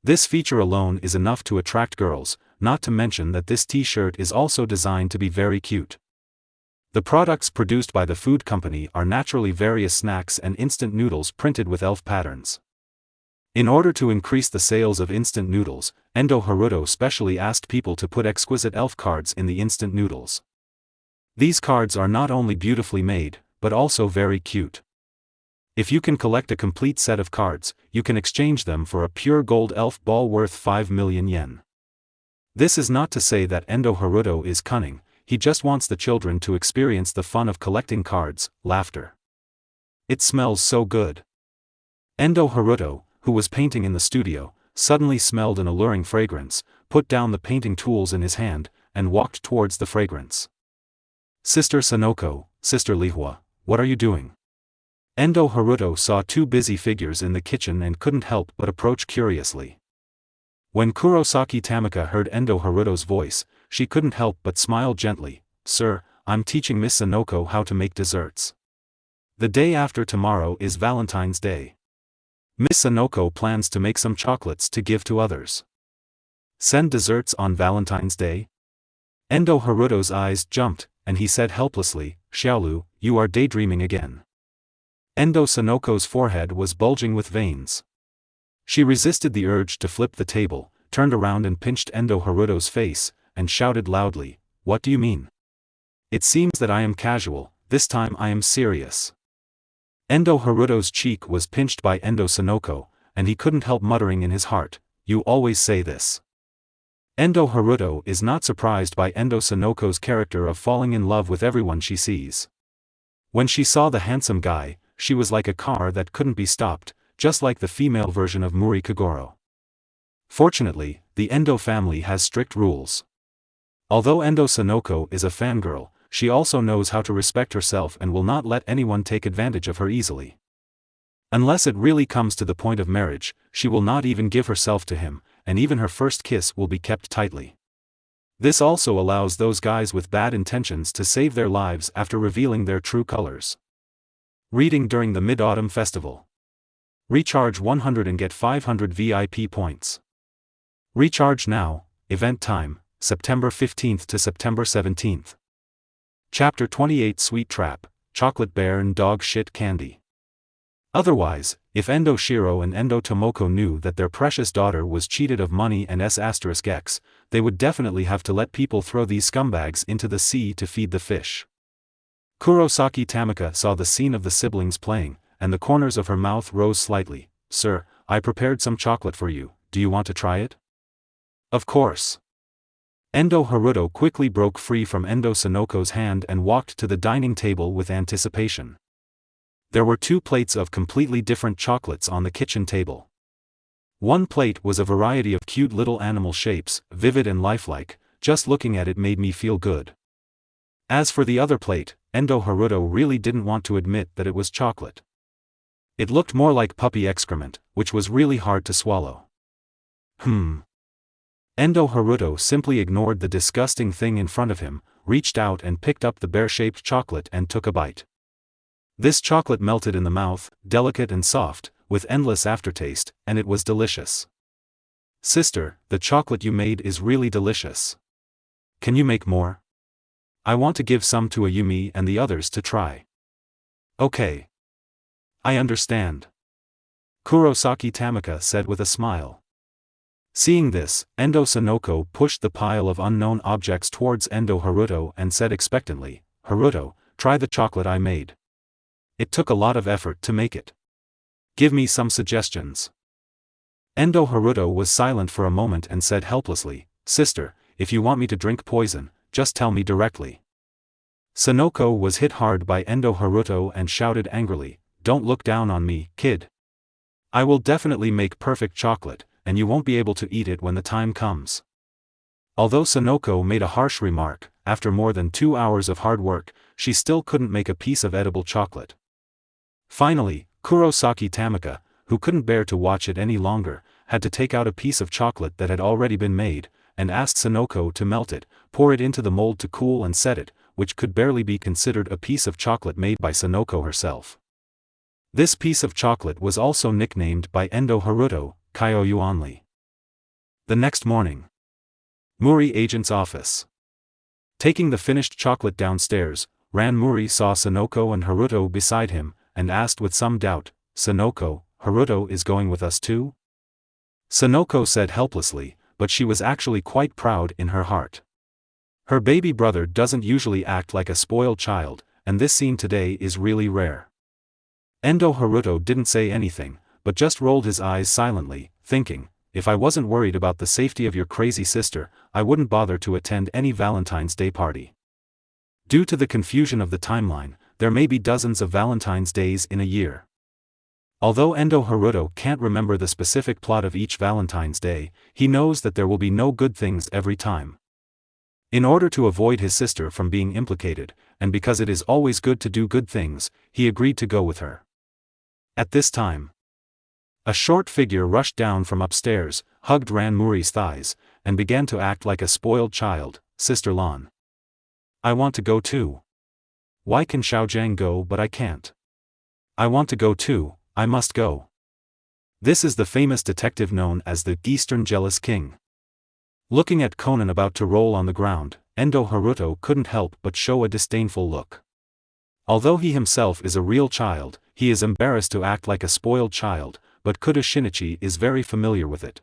This feature alone is enough to attract girls, not to mention that this t-shirt is also designed to be very cute. The products produced by the food company are naturally various snacks and instant noodles printed with elf patterns. In order to increase the sales of instant noodles, Endo Haruto specially asked people to put exquisite elf cards in the instant noodles. These cards are not only beautifully made, but also very cute. If you can collect a complete set of cards, you can exchange them for a pure gold elf ball worth 5 million yen. This is not to say that Endo Haruto is cunning, he just wants the children to experience the fun of collecting cards. Laughter. It smells so good. Endo Haruto, who was painting in the studio, suddenly smelled an alluring fragrance, put down the painting tools in his hand, and walked towards the fragrance. Sister Sanoko, Sister Lihua, what are you doing? Endo Haruto saw 2 busy figures in the kitchen and couldn't help but approach curiously. When Kurosaki Tamika heard Endo Haruto's voice, she couldn't help but smile gently. Sir, I'm teaching Miss Sanoko how to make desserts. The day after tomorrow is Valentine's Day. Miss Sanoko plans to make some chocolates to give to others. Send desserts on Valentine's Day? Endo Haruto's eyes jumped, and he said helplessly, Xiaolu, you are daydreaming again. Endo Sanoko's forehead was bulging with veins. She resisted the urge to flip the table, turned around and pinched Endo Haruto's face, and shouted loudly, What do you mean? It seems that I am casual, this time I am serious. Endo Haruto's cheek was pinched by Endo Sanoko, and he couldn't help muttering in his heart, You always say this. Endo Haruto is not surprised by Endo Sanoko's character of falling in love with everyone she sees. When she saw the handsome guy, she was like a car that couldn't be stopped, just like the female version of Muri Kagoro. Fortunately, the Endo family has strict rules. Although Endo Sanoko is a fangirl, she also knows how to respect herself and will not let anyone take advantage of her easily. Unless it really comes to the point of marriage, she will not even give herself to him, and even her first kiss will be kept tightly. This also allows those guys with bad intentions to save their lives after revealing their true colors. Reading during the Mid-Autumn Festival. Recharge 100 and get 500 VIP points. Recharge now, event time, September 15th to September 17th. Chapter 28 Sweet Trap, Chocolate Bear and Dog Shit Candy. Otherwise, if Endo Shiro and Endo Tomoko knew that their precious daughter was cheated of money and S**X, they would definitely have to let people throw these scumbags into the sea to feed the fish. Kurosaki Tamika saw the scene of the siblings playing, and the corners of her mouth rose slightly. Sir, I prepared some chocolate for you, do you want to try it? Of course. Endo Haruto quickly broke free from Endo Sanoko's hand and walked to the dining table with anticipation. There were 2 plates of completely different chocolates on the kitchen table. One plate was a variety of cute little animal shapes, vivid and lifelike. Just looking at it made me feel good. As for the other plate, Endo Haruto really didn't want to admit that it was chocolate. It looked more like puppy excrement, which was really hard to swallow. Endo Haruto simply ignored the disgusting thing in front of him, reached out and picked up the bear-shaped chocolate and took a bite. This chocolate melted in the mouth, delicate and soft, with endless aftertaste, and it was delicious. Sister, the chocolate you made is really delicious. Can you make more? I want to give some to Ayumi and the others to try. Okay. I understand. Kurosaki Tamika said with a smile. Seeing this, Endo Sonoko pushed the pile of unknown objects towards Endo Haruto and said expectantly, Haruto, try the chocolate I made. It took a lot of effort to make it. Give me some suggestions. Endo Haruto was silent for a moment and said helplessly, Sister, if you want me to drink poison, just tell me directly. Sonoko was hit hard by Endo Haruto and shouted angrily, Don't look down on me, kid. I will definitely make perfect chocolate, and you won't be able to eat it when the time comes. Although Sonoko made a harsh remark, after more than 2 hours of hard work, she still couldn't make a piece of edible chocolate. Finally, Kurosaki Tamika, who couldn't bear to watch it any longer, had to take out a piece of chocolate that had already been made, and asked Sonoko to melt it, pour it into the mold to cool and set it, which could barely be considered a piece of chocolate made by Sonoko herself. This piece of chocolate was also nicknamed by Endo Haruto, Kyoyuanli. The next morning. Muri agent's office. Taking the finished chocolate downstairs, Ran Muri saw Sonoko and Haruto beside him, and asked with some doubt, Sonoko, Haruto is going with us too? Sonoko said helplessly, but she was actually quite proud in her heart. Her baby brother doesn't usually act like a spoiled child, and this scene today is really rare. Endo Haruto didn't say anything, but just rolled his eyes silently, thinking, if I wasn't worried about the safety of your crazy sister, I wouldn't bother to attend any Valentine's Day party. Due to the confusion of the timeline, there may be dozens of Valentine's Days in a year. Although Endo Haruto can't remember the specific plot of each Valentine's Day, he knows that there will be no good things every time. In order to avoid his sister from being implicated, and because it is always good to do good things, he agreed to go with her. At this time, a short figure rushed down from upstairs, hugged Ran Muri's thighs, and began to act like a spoiled child, Sister Lan. I want to go too. Why can Xiaojiang go but I can't? I want to go too, I must go. This is the famous detective known as the Eastern Jealous King. Looking at Conan about to roll on the ground, Endo Haruto couldn't help but show a disdainful look. Although he himself is a real child, he is embarrassed to act like a spoiled child, but Kuda Shinichi is very familiar with it.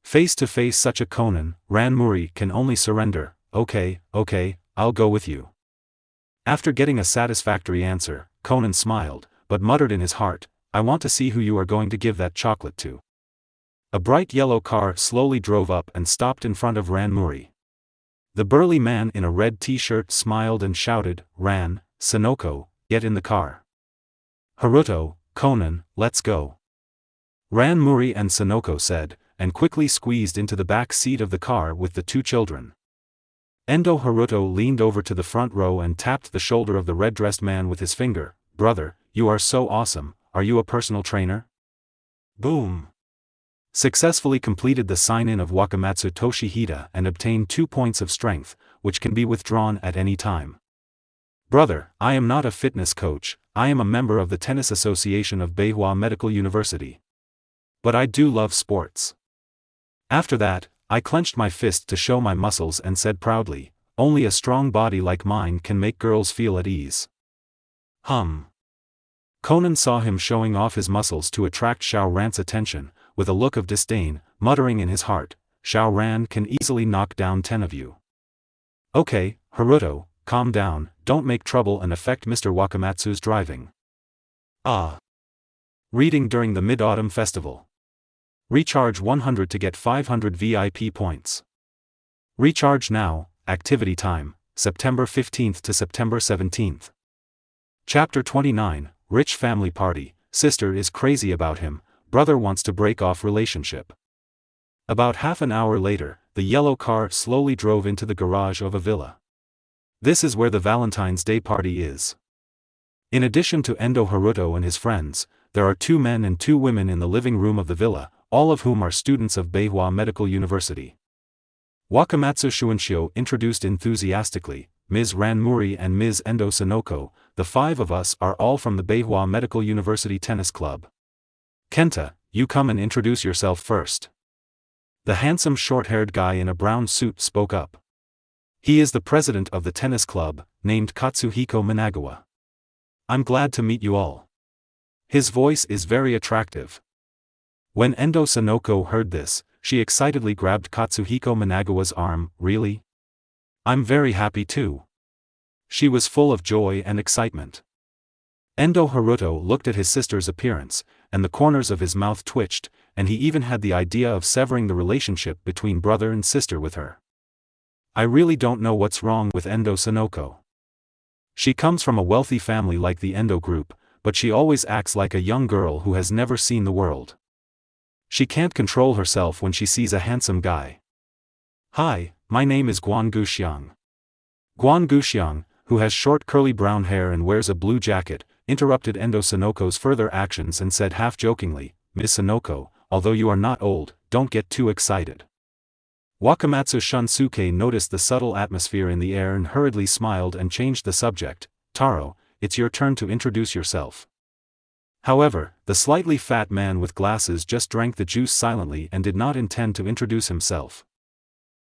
Face to face such a Conan, Ran Muri can only surrender, okay, I'll go with you. After getting a satisfactory answer, Conan smiled, but muttered in his heart, I want to see who you are going to give that chocolate to. A bright yellow car slowly drove up and stopped in front of Ran Muri. The burly man in a red t-shirt smiled and shouted, Ran, Sonoko, get in the car. Haruto, Conan, let's go. Ran Muri and Sonoko said, and quickly squeezed into the back seat of the car with the two children. Endo Haruto leaned over to the front row and tapped the shoulder of the red-dressed man with his finger, Brother, you are so awesome, are you a personal trainer? Boom! Successfully completed the sign-in of Wakamatsu Toshihita and obtained 2 points of strength, which can be withdrawn at any time. Brother, I am not a fitness coach, I am a member of the Tennis Association of Beihua Medical University. But I do love sports. After that, I clenched my fist to show my muscles and said proudly, only a strong body like mine can make girls feel at ease. Conan saw him showing off his muscles to attract Xiao Ran's attention, with a look of disdain, muttering in his heart, Xiao Ran can easily knock down 10 of you. Okay, Haruto, calm down, don't make trouble and affect Mr. Wakamatsu's driving. Reading during the Mid-Autumn Festival. Recharge 100 to get 500 VIP points. Recharge now, activity time, September 15th to September 17th. Chapter 29, Rich Family Party, Sister is crazy about him, brother wants to break off relationship. About half an hour later, the yellow car slowly drove into the garage of a villa. This is where the Valentine's Day party is. In addition to Endo Haruto and his friends, there are 2 men and 2 women in the living room of the villa, all of whom are students of Beihua Medical University. Wakamatsu Shunsho introduced enthusiastically, Ms. Ranmuri and Ms. Endo Sonoko, the 5 of us are all from the Beihua Medical University Tennis Club. Kenta, you come and introduce yourself first. The handsome short-haired guy in a brown suit spoke up. He is the president of the tennis club, named Katsuhiko Managawa. I'm glad to meet you all. His voice is very attractive. When Endo Sonoko heard this, she excitedly grabbed Katsuhiko Managawa's arm. Really? I'm very happy too. She was full of joy and excitement. Endo Haruto looked at his sister's appearance, and the corners of his mouth twitched, and he even had the idea of severing the relationship between brother and sister with her. I really don't know what's wrong with Endo Sonoko. She comes from a wealthy family like the Endo group, but she always acts like a young girl who has never seen the world. She can't control herself when she sees a handsome guy. Hi, my name is Guan Guxiang. Guan Guxiang, who has short curly brown hair and wears a blue jacket, interrupted Endo Sonoko's further actions and said half-jokingly, Ms. Sonoko, although you are not old, don't get too excited. Wakamatsu Shunsuke noticed the subtle atmosphere in the air and hurriedly smiled and changed the subject. Taro, it's your turn to introduce yourself. However, the slightly fat man with glasses just drank the juice silently and did not intend to introduce himself.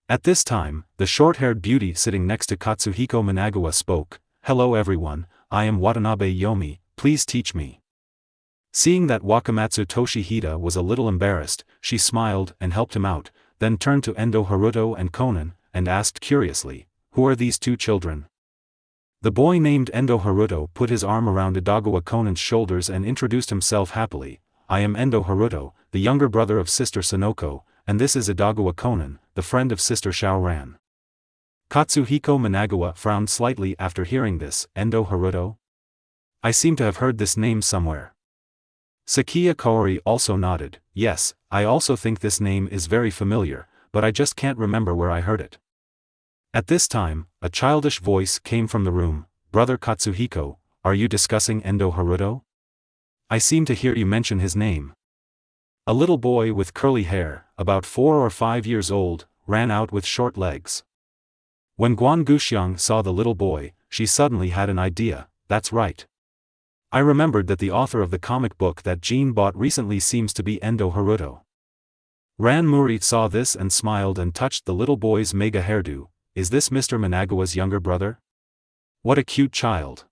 At this time, the short-haired beauty sitting next to Katsuhiko Managawa spoke. Hello everyone, I am Watanabe Yomi, please teach me. Seeing that Wakamatsu Toshihida was a little embarrassed, she smiled and helped him out, then turned to Endo Haruto and Konan, and asked curiously, who are these 2 children? The boy named Endo Haruto put his arm around Edogawa Konan's shoulders and introduced himself happily. I am Endo Haruto, the younger brother of Sister Sonoko, and this is Edogawa Konan, the friend of Sister Shaoran. Katsuhiko Managawa frowned slightly after hearing this. Endo Haruto? I seem to have heard this name somewhere. Sakiya Kaori also nodded. Yes, I also think this name is very familiar, but I just can't remember where I heard it. At this time, a childish voice came from the room. Brother Katsuhiko, are you discussing Endo Haruto? I seem to hear you mention his name. A little boy with curly hair, about 4 or 5 years old, ran out with short legs. When Guan Guxiang saw the little boy, she suddenly had an idea. That's right. I remembered that the author of the comic book that Jean bought recently seems to be Endo Haruto. Ranmuri saw this and smiled and touched the little boy's mega hairdo. Is this Mr. Managawa's younger brother? What a cute child.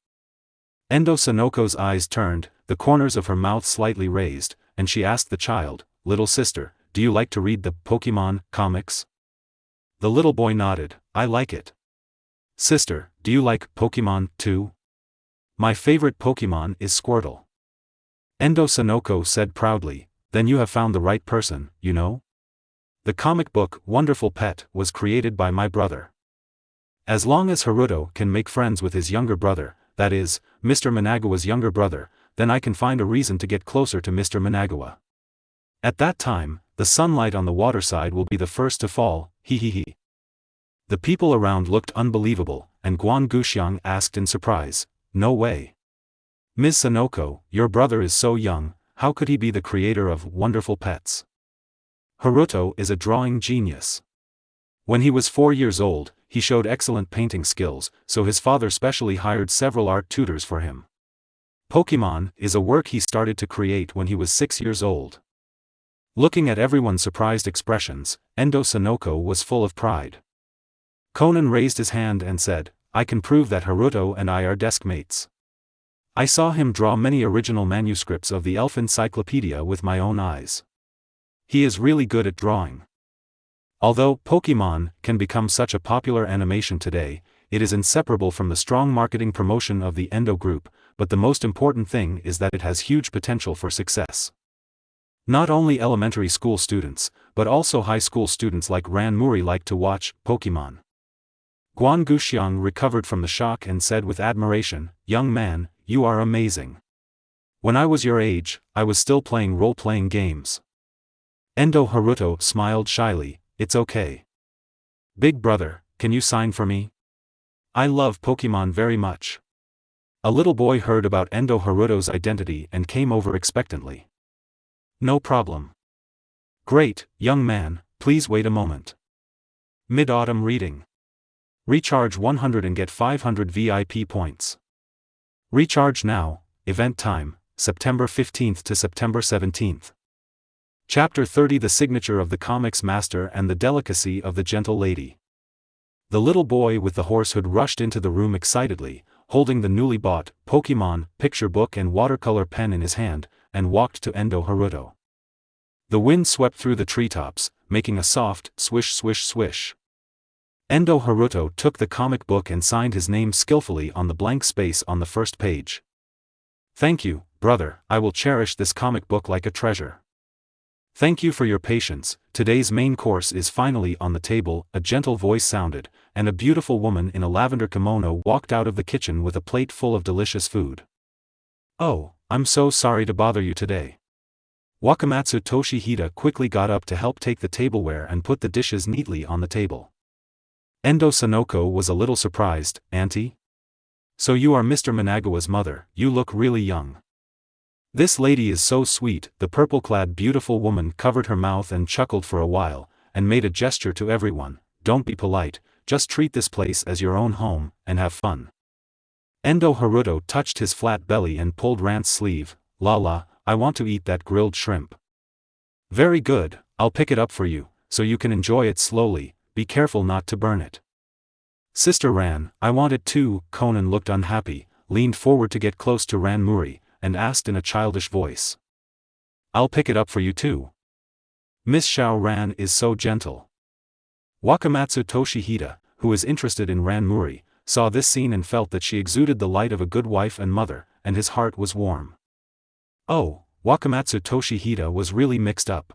Endo Sonoko's eyes turned, the corners of her mouth slightly raised, and she asked the child, Little sister, do you like to read the Pokemon comics? The little boy nodded. I like it. Sister, do you like Pokemon too? My favorite Pokemon is Squirtle. Endo Sonoko said proudly. Then you have found the right person, you know? The comic book, Wonderful Pet, was created by my brother. As long as Haruto can make friends with his younger brother, that is, Mr. Managawa's younger brother, then I can find a reason to get closer to Mr. Managawa. At that time, the sunlight on the waterside will be the first to fall, hee hee hee. The people around looked unbelievable, and Guan Guxiang asked in surprise, No way. Ms. Sonoko, your brother is so young, how could he be the creator of Wonderful Pets? Haruto is a drawing genius. When he was 4 years old, he showed excellent painting skills, so his father specially hired several art tutors for him. Pokemon is a work he started to create when he was 6 years old. Looking at everyone's surprised expressions, Endo Sonoko was full of pride. Konan raised his hand and said, I can prove that Haruto and I are desk mates. I saw him draw many original manuscripts of the Elf Encyclopedia with my own eyes. He is really good at drawing. Although Pokemon can become such a popular animation today, it is inseparable from the strong marketing promotion of the Endo Group, but the most important thing is that it has huge potential for success. Not only elementary school students, but also high school students like Ranmuri like to watch Pokemon. Guan Guxiang recovered from the shock and said with admiration, Young man, you are amazing. When I was your age, I was still playing role-playing games. Endo Haruto smiled shyly. It's okay. Big brother, can you sign for me? I love Pokemon very much. A little boy heard about Endo Haruto's identity and came over expectantly. No problem. Great, young man, please wait a moment. Mid-autumn reading. Recharge 100 and get 500 VIP points. Recharge now, event time, September 15th to September 17th. Chapter 30 The Signature of the Comics Master and the Delicacy of the Gentle Lady. The little boy with the horse hood rushed into the room excitedly, holding the newly bought Pokemon picture book and watercolor pen in his hand, and walked to Endo Haruto. The wind swept through the treetops, making a soft swish swish swish. Endo Haruto took the comic book and signed his name skillfully on the blank space on the first page. Thank you, brother, I will cherish this comic book like a treasure. Thank you for your patience, today's main course is finally on the table, a gentle voice sounded, and a beautiful woman in a lavender kimono walked out of the kitchen with a plate full of delicious food. Oh, I'm so sorry to bother you today. Wakamatsu Toshihita quickly got up to help take the tableware and put the dishes neatly on the table. Endo Sonoko was a little surprised. Auntie? So you are Mr. Managawa's mother, you look really young. This lady is so sweet. The purple-clad beautiful woman covered her mouth and chuckled for a while, and made a gesture to everyone. Don't be polite, just treat this place as your own home, and have fun. Endo Haruto touched his flat belly and pulled Rant's sleeve. Lala, I want to eat that grilled shrimp. Very good, I'll pick it up for you, so you can enjoy it slowly, be careful not to burn it. Sister Ran, I want it too. Conan looked unhappy, leaned forward to get close to Ran Muri, and asked in a childish voice. I'll pick it up for you too. Miss Xiao Ran is so gentle. Wakamatsu Toshihita, who is interested in Ran Muri, saw this scene and felt that she exuded the light of a good wife and mother, and his heart was warm. Oh, Wakamatsu Toshihita was really mixed up.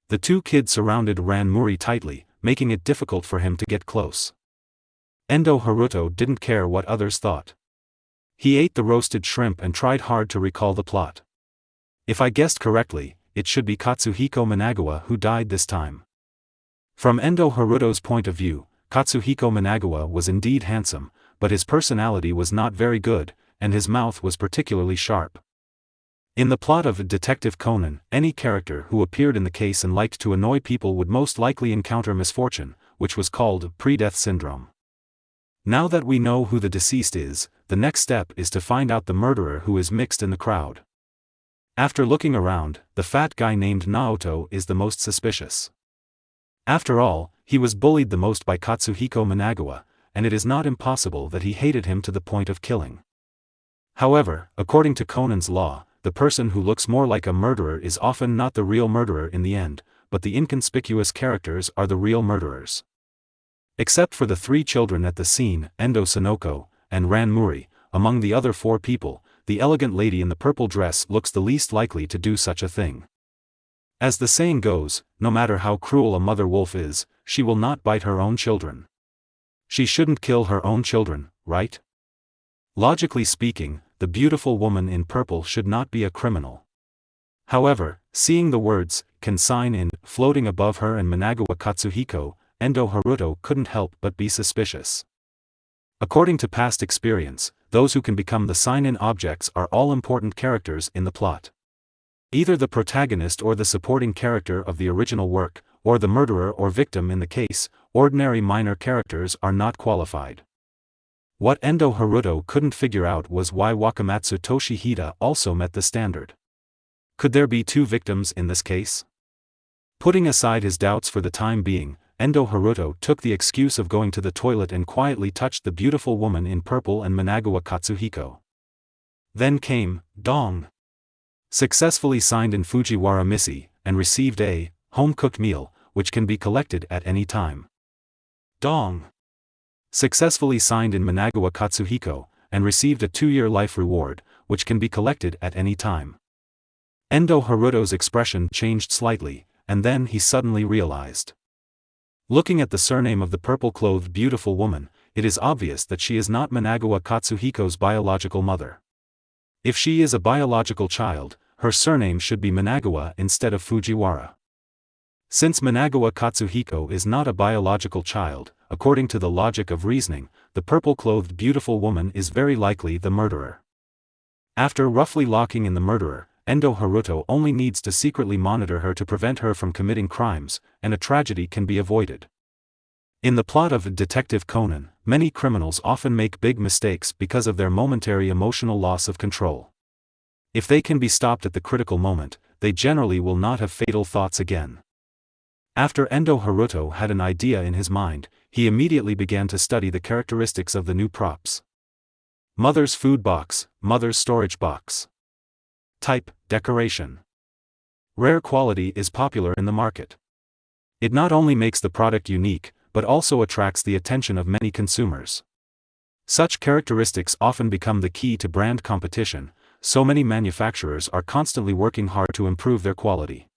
The two kids surrounded Ran Muri tightly, making it difficult for him to get close. Endo Haruto didn't care what others thought. He ate the roasted shrimp and tried hard to recall the plot. If I guessed correctly, it should be Katsuhiko Managawa who died this time. From Endo Haruto's point of view, Katsuhiko Managawa was indeed handsome, but his personality was not very good, and his mouth was particularly sharp. In the plot of Detective Conan, any character who appeared in the case and liked to annoy people would most likely encounter misfortune, which was called pre-death syndrome. Now that we know who the deceased is, the next step is to find out the murderer who is mixed in the crowd. After looking around, the fat guy named Naoto is the most suspicious. After all, he was bullied the most by Katsuhiko Managawa, and it is not impossible that he hated him to the point of killing. However, according to Conan's law, the person who looks more like a murderer is often not the real murderer in the end, but the inconspicuous characters are the real murderers. Except for the three children at the scene, Endo Sonoko, and Ran Muri, among the other four people, the elegant lady in the purple dress looks the least likely to do such a thing. As the saying goes, no matter how cruel a mother wolf is, she will not bite her own children. She shouldn't kill her own children, right? Logically speaking, the beautiful woman in purple should not be a criminal. However, seeing the words, "consign in," floating above her and Managawa Katsuhiko, Endo Haruto couldn't help but be suspicious. According to past experience, those who can become the sign-in objects are all important characters in the plot. Either the protagonist or the supporting character of the original work, or the murderer or victim in the case. Ordinary minor characters are not qualified. What Endo Haruto couldn't figure out was why Wakamatsu Toshihita also met the standard. Could there be two victims in this case? Putting aside his doubts for the time being, Endo Haruto took the excuse of going to the toilet and quietly touched the beautiful woman in purple and Managawa Katsuhiko. Then came, Dong. Successfully signed in Fujiwara Missy, and received a home-cooked meal, which can be collected at any time. Dong. Successfully signed in Managawa Katsuhiko, and received a 2-year life reward, which can be collected at any time. Endo Haruto's expression changed slightly, and then he suddenly realized. Looking at the surname of the purple-clothed beautiful woman, it is obvious that she is not Managawa Katsuhiko's biological mother. If she is a biological child, her surname should be Managawa instead of Fujiwara. Since Managawa Katsuhiko is not a biological child, according to the logic of reasoning, the purple-clothed beautiful woman is very likely the murderer. After roughly locking in the murderer, Endo Haruto only needs to secretly monitor her to prevent her from committing crimes, and a tragedy can be avoided. In the plot of Detective Conan, many criminals often make big mistakes because of their momentary emotional loss of control. If they can be stopped at the critical moment, they generally will not have fatal thoughts again. After Endo Haruto had an idea in his mind, he immediately began to study the characteristics of the new props. Mother's food box, mother's storage box. Type, decoration. Rare quality is popular in the market. It not only makes the product unique, but also attracts the attention of many consumers. Such characteristics often become the key to brand competition, so many manufacturers are constantly working hard to improve their quality.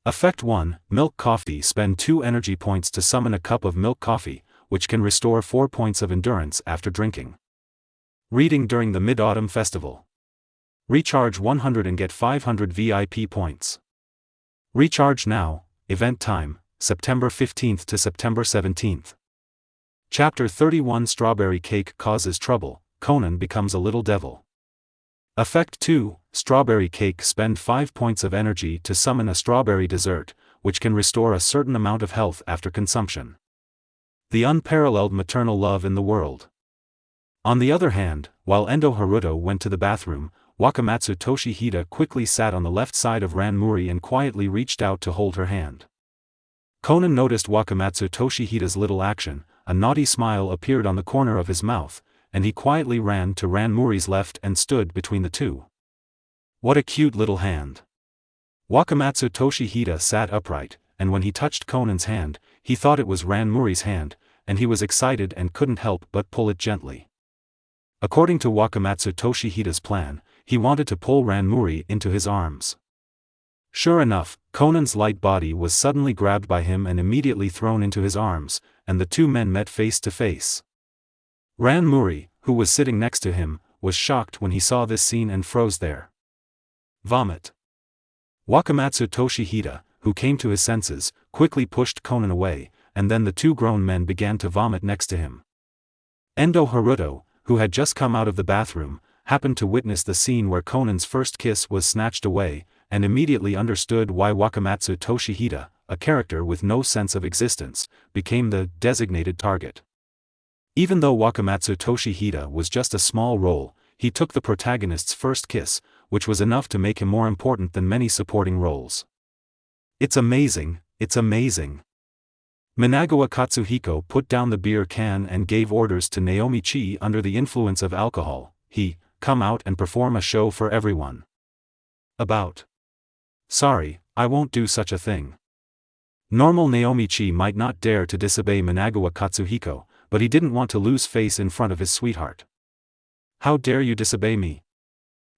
Effect 1, Milk Coffee. Spend 2 energy points to summon a cup of milk coffee, which can restore 4 points of endurance after drinking. Reading during the Mid-Autumn Festival. Recharge 100 and get 500 VIP points. Recharge now, event time, September 15th to September 17th. Chapter 31. Strawberry Cake Causes Trouble, Conan becomes a little devil. Effect 2, Strawberry Cake. Spend 5 points of energy to summon a strawberry dessert, which can restore a certain amount of health after consumption. The unparalleled maternal love in the world. On the other hand, while Endo Haruto went to the bathroom, Wakamatsu Toshihita quickly sat on the left side of Ranmuri and quietly reached out to hold her hand. Conan noticed Wakamatsu Toshihita's little action, a naughty smile appeared on the corner of his mouth, and he quietly ran to Ranmuri's left and stood between the two. What a cute little hand. Wakamatsu Toshihita sat upright, and when he touched Conan's hand, he thought it was Ranmuri's hand, and he was excited and couldn't help but pull it gently. According to Wakamatsu Toshihita's plan, he wanted to pull Ranmuri into his arms. Sure enough, Conan's light body was suddenly grabbed by him and immediately thrown into his arms, and the two men met face to face. Ranmuri, who was sitting next to him, was shocked when he saw this scene and froze there. Vomit. Wakamatsu Toshihita, who came to his senses, quickly pushed Conan away, and then the two grown men began to vomit next to him. Endo Haruto, who had just come out of the bathroom, happened to witness the scene where Conan's first kiss was snatched away, and immediately understood why Wakamatsu Toshihita, a character with no sense of existence, became the designated target. Even though Wakamatsu Toshihita was just a small role, he took the protagonist's first kiss, which was enough to make him more important than many supporting roles. It's amazing, it's amazing. Managawa Katsuhiko put down the beer can and gave orders to Naomi Chi under the influence of alcohol. Come out and perform a show for everyone. About. Sorry, I won't do such a thing. Normal Naomi Chi might not dare to disobey Managawa Katsuhiko, but he didn't want to lose face in front of his sweetheart. How dare you disobey me?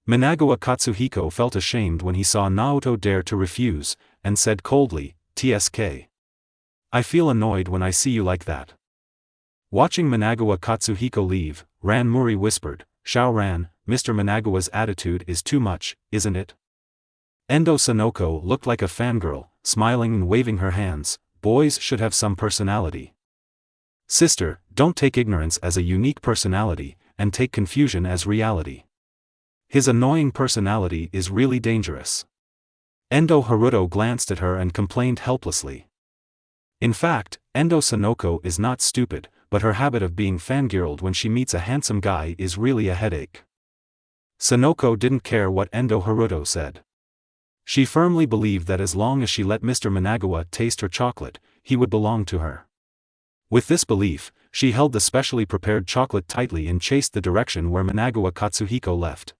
Managawa Katsuhiko felt ashamed when he saw Naoto dare to refuse, and said coldly, "Tsk. I feel annoyed when I see you like that." Watching Managawa Katsuhiko leave, Ranmuri whispered, "Shao Ran, Mr. Managawa's attitude is too much, isn't it?" Endo Sonoko looked like a fangirl, smiling and waving her hands. Boys should have some personality. Sister, don't take ignorance as a unique personality, and take confusion as reality. His annoying personality is really dangerous. Endo Haruto glanced at her and complained helplessly. In fact, Endo Sonoko is not stupid, but her habit of being fangirled when she meets a handsome guy is really a headache. Sonoko didn't care what Endo Haruto said. She firmly believed that as long as she let Mr. Managawa taste her chocolate, he would belong to her. With this belief, she held the specially prepared chocolate tightly and chased the direction where Managawa Katsuhiko left.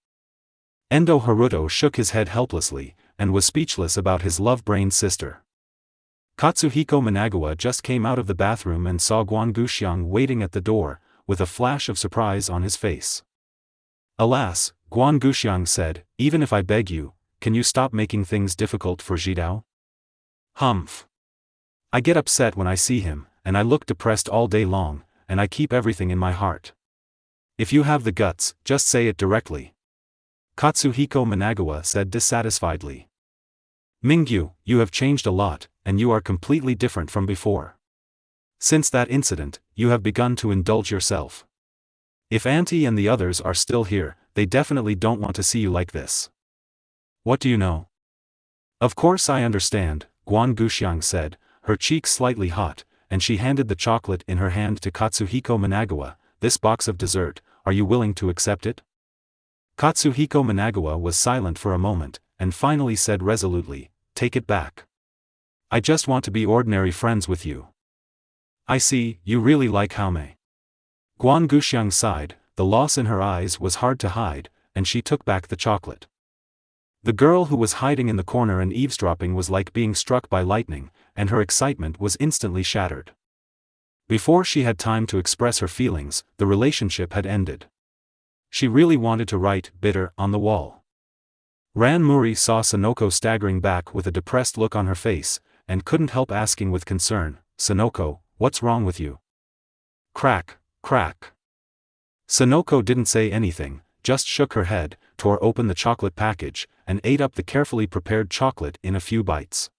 Endo Haruto shook his head helplessly, and was speechless about his love-brained sister. Katsuhiko Managawa just came out of the bathroom and saw Guan Guxiang waiting at the door, with a flash of surprise on his face. Alas, Guan Guxiang said, "Even if I beg you, can you stop making things difficult for Jidao?" Humph. I get upset when I see him, and I look depressed all day long, and I keep everything in my heart. If you have the guts, just say it directly. Katsuhiko Managawa said dissatisfiedly. Mingyu, you have changed a lot, and you are completely different from before. Since that incident, you have begun to indulge yourself. If Auntie and the others are still here, they definitely don't want to see you like this. What do you know? Of course I understand, Guan Guxiang said, her cheeks slightly hot, and she handed the chocolate in her hand to Katsuhiko Managawa. This box of dessert, are you willing to accept it? Katsuhiko Managawa was silent for a moment, and finally said resolutely, take it back. I just want to be ordinary friends with you. I see, you really like Haume. Guan Guxiang sighed, the loss in her eyes was hard to hide, and she took back the chocolate. The girl who was hiding in the corner and eavesdropping was like being struck by lightning, and her excitement was instantly shattered. Before she had time to express her feelings, the relationship had ended. She really wanted to write, bitter, on the wall. Ran Muri saw Sonoko staggering back with a depressed look on her face, and couldn't help asking with concern, Sonoko, what's wrong with you? Crack, crack. Sonoko didn't say anything, just shook her head, tore open the chocolate package, and ate up the carefully prepared chocolate in a few bites.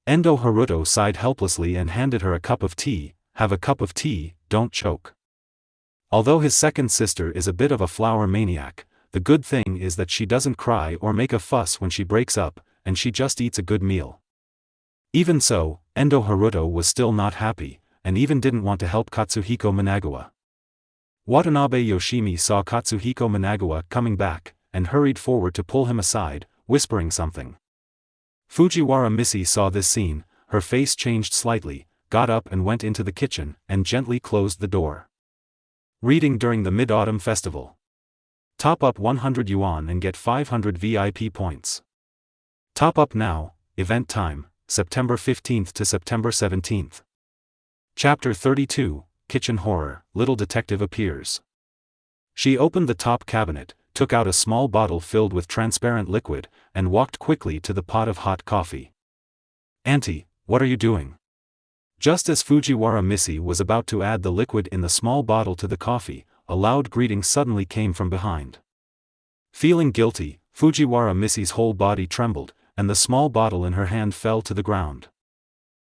Endo Haruto sighed helplessly and handed her a cup of tea. Have a cup of tea, don't choke. Although his second sister is a bit of a flower maniac, the good thing is that she doesn't cry or make a fuss when she breaks up, and she just eats a good meal. Even so, Endo Haruto was still not happy, and even didn't want to help Katsuhiko Managawa. Watanabe Yoshimi saw Katsuhiko Managawa coming back, and hurried forward to pull him aside, whispering something. Fujiwara Missy saw this scene, her face changed slightly, got up and went into the kitchen, and gently closed the door. Reading during the Mid-Autumn Festival. Top up 100 yuan and get 500 VIP points. Top up now, event time, September 15th to September 17th. Chapter 32, Kitchen Horror, Little Detective appears. She opened the top cabinet, took out a small bottle filled with transparent liquid, and walked quickly to the pot of hot coffee. Auntie, what are you doing? Just as Fujiwara Missy was about to add the liquid in the small bottle to the coffee, a loud greeting suddenly came from behind. Feeling guilty, Fujiwara Missy's whole body trembled, and the small bottle in her hand fell to the ground.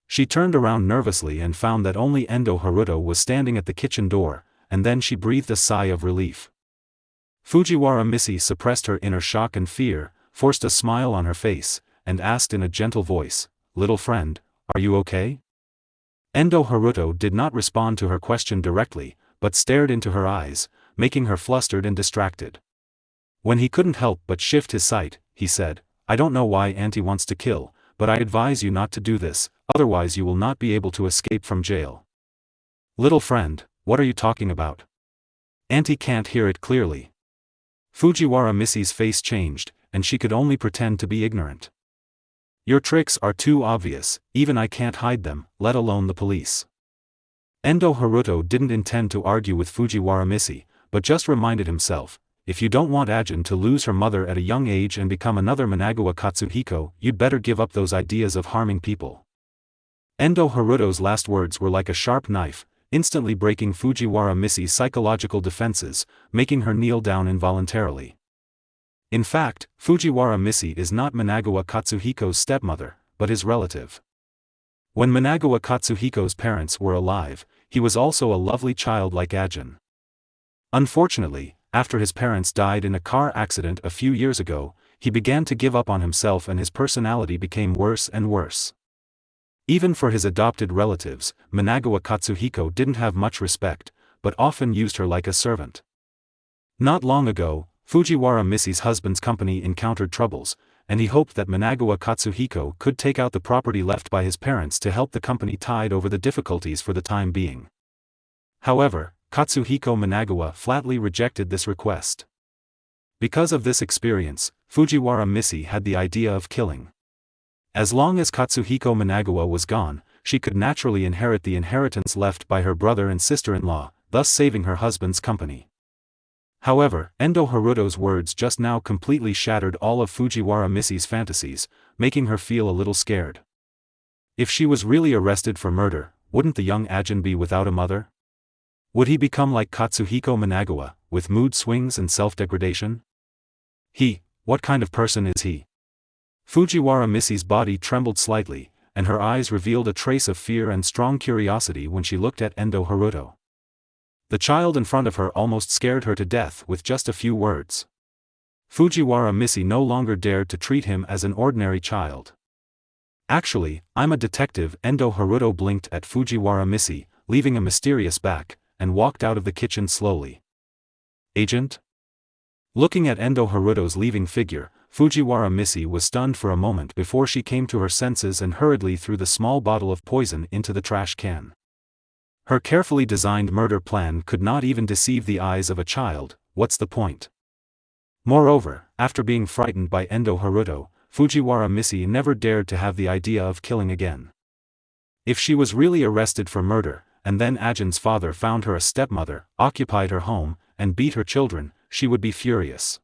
She turned around nervously and found that only Endo Haruto was standing at the kitchen door, and then she breathed a sigh of relief. Fujiwara Missy suppressed her inner shock and fear, forced a smile on her face, and asked in a gentle voice, "Little friend, are you okay?" Endo Haruto did not respond to her question directly, but stared into her eyes, making her flustered and distracted. When he couldn't help but shift his sight, he said, "I don't know why Auntie wants to kill, but I advise you not to do this, otherwise you will not be able to escape from jail." "Little friend, what are you talking about? Auntie can't hear it clearly." Fujiwara Missy's face changed, and she could only pretend to be ignorant. "Your tricks are too obvious, even I can't hide them, let alone the police." Endo Haruto didn't intend to argue with Fujiwara Missy, but just reminded himself, if you don't want Ajin to lose her mother at a young age and become another Managawa Katsuhiko, you'd better give up those ideas of harming people. Endo Haruto's last words were like a sharp knife, instantly breaking Fujiwara Missy's psychological defenses, making her kneel down involuntarily. In fact, Fujiwara Missy is not Managawa Katsuhiko's stepmother, but his relative. When Managawa Katsuhiko's parents were alive, he was also a lovely child like Ajin. Unfortunately, after his parents died in a car accident a few years ago, he began to give up on himself and his personality became worse and worse. Even for his adopted relatives, Managawa Katsuhiko didn't have much respect, but often used her like a servant. Not long ago, Fujiwara Missy's husband's company encountered troubles, and he hoped that Managawa Katsuhiko could take out the property left by his parents to help the company tide over the difficulties for the time being. However, Katsuhiko Managawa flatly rejected this request. Because of this experience, Fujiwara Missy had the idea of killing. As long as Katsuhiko Managawa was gone, she could naturally inherit the inheritance left by her brother and sister-in-law, thus saving her husband's company. However, Endo Haruto's words just now completely shattered all of Fujiwara Missy's fantasies, making her feel a little scared. If she was really arrested for murder, wouldn't the young Ajin be without a mother? Would he become like Katsuhiko Managawa, with mood swings and self-degradation? What kind of person is he? Fujiwara Missy's body trembled slightly, and her eyes revealed a trace of fear and strong curiosity when she looked at Endo Haruto. The child in front of her almost scared her to death with just a few words. Fujiwara Missy no longer dared to treat him as an ordinary child. Actually, I'm a detective. Endo Haruto blinked at Fujiwara Missy, leaving a mysterious back, and walked out of the kitchen slowly. Agent? Looking at Endo Haruto's leaving figure, Fujiwara Missy was stunned for a moment before she came to her senses and hurriedly threw the small bottle of poison into the trash can. Her carefully designed murder plan could not even deceive the eyes of a child. What's the point? Moreover, after being frightened by Endo Haruto, Fujiwara Missy never dared to have the idea of killing again. If she was really arrested for murder, and then Ajin's father found her a stepmother, occupied her home, and beat her children, she would be furious.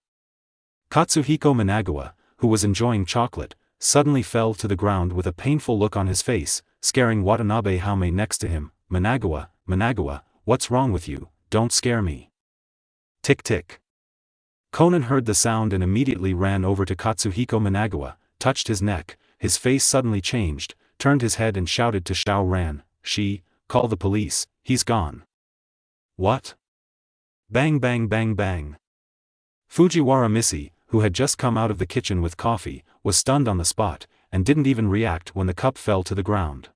Katsuhiko Managawa, who was enjoying chocolate, suddenly fell to the ground with a painful look on his face, scaring Watanabe Haume next to him. Managawa, what's wrong with you? Don't scare me. Tick tick. Conan heard the sound and immediately ran over to Katsuhiko Managawa, touched his neck, his face suddenly changed, turned his head and shouted to Shao Ran, call the police, he's gone. What? Bang bang bang bang. Fujiwara Missy, who had just come out of the kitchen with coffee, was stunned on the spot, and didn't even react when the cup fell to the ground.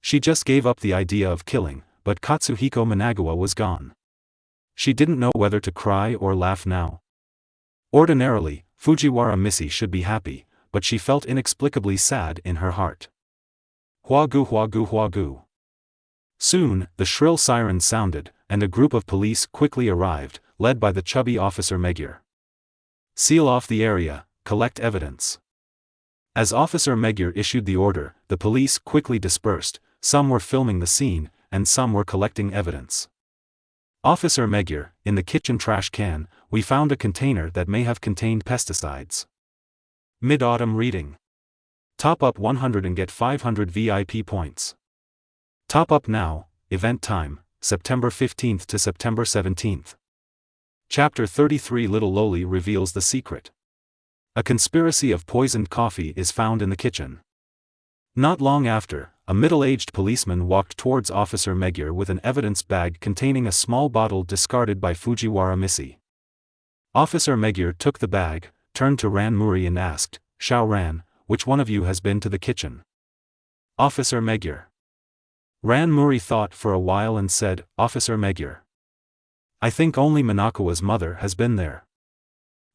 She just gave up the idea of killing, but Katsuhiko Managawa was gone. She didn't know whether to cry or laugh now. Ordinarily, Fujiwara Missy should be happy, but she felt inexplicably sad in her heart. Huagu huagu huagu. Soon, the shrill siren sounded, and a group of police quickly arrived, led by the chubby Officer Magyar. Seal off the area, collect evidence. As Officer Magyar issued the order, the police quickly dispersed. Some were filming the scene, and some were collecting evidence. Officer Magyar, in the kitchen trash can, we found a container that may have contained pesticides. Mid-autumn reading. Top up 100 and get 500 VIP points. Top up now, event time, September 15th to September 17th. Chapter 33 Little Loli reveals the secret. A conspiracy of poisoned coffee is found in the kitchen. Not long after, a middle-aged policeman walked towards Officer Magyar with an evidence bag containing a small bottle discarded by Fujiwara Missy. Officer Magyar took the bag, turned to Ran Muri and asked, Shao Ran, which one of you has been to the kitchen? Officer Magyar. Ran Muri thought for a while and said, Officer Magyar. I think only Minakawa's mother has been there.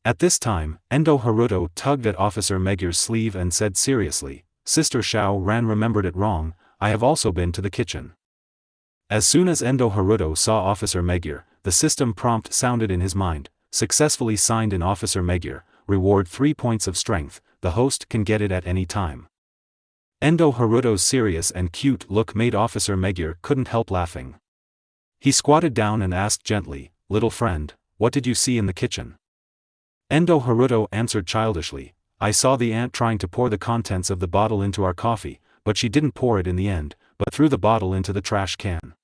At this time, Endo Haruto tugged at Officer Magyar's sleeve and said seriously, Sister Shao Ran remembered it wrong, I have also been to the kitchen. As soon as Endo Haruto saw Officer Magyar, the system prompt sounded in his mind, successfully signed in Officer Magyar, reward 3 points of strength, the host can get it at any time. Endo Haruto's serious and cute look made Officer Magyar couldn't help laughing. He squatted down and asked gently, Little friend, what did you see in the kitchen? Endo Haruto answered childishly, I saw the aunt trying to pour the contents of the bottle into our coffee, but she didn't pour it in the end, but threw the bottle into the trash can.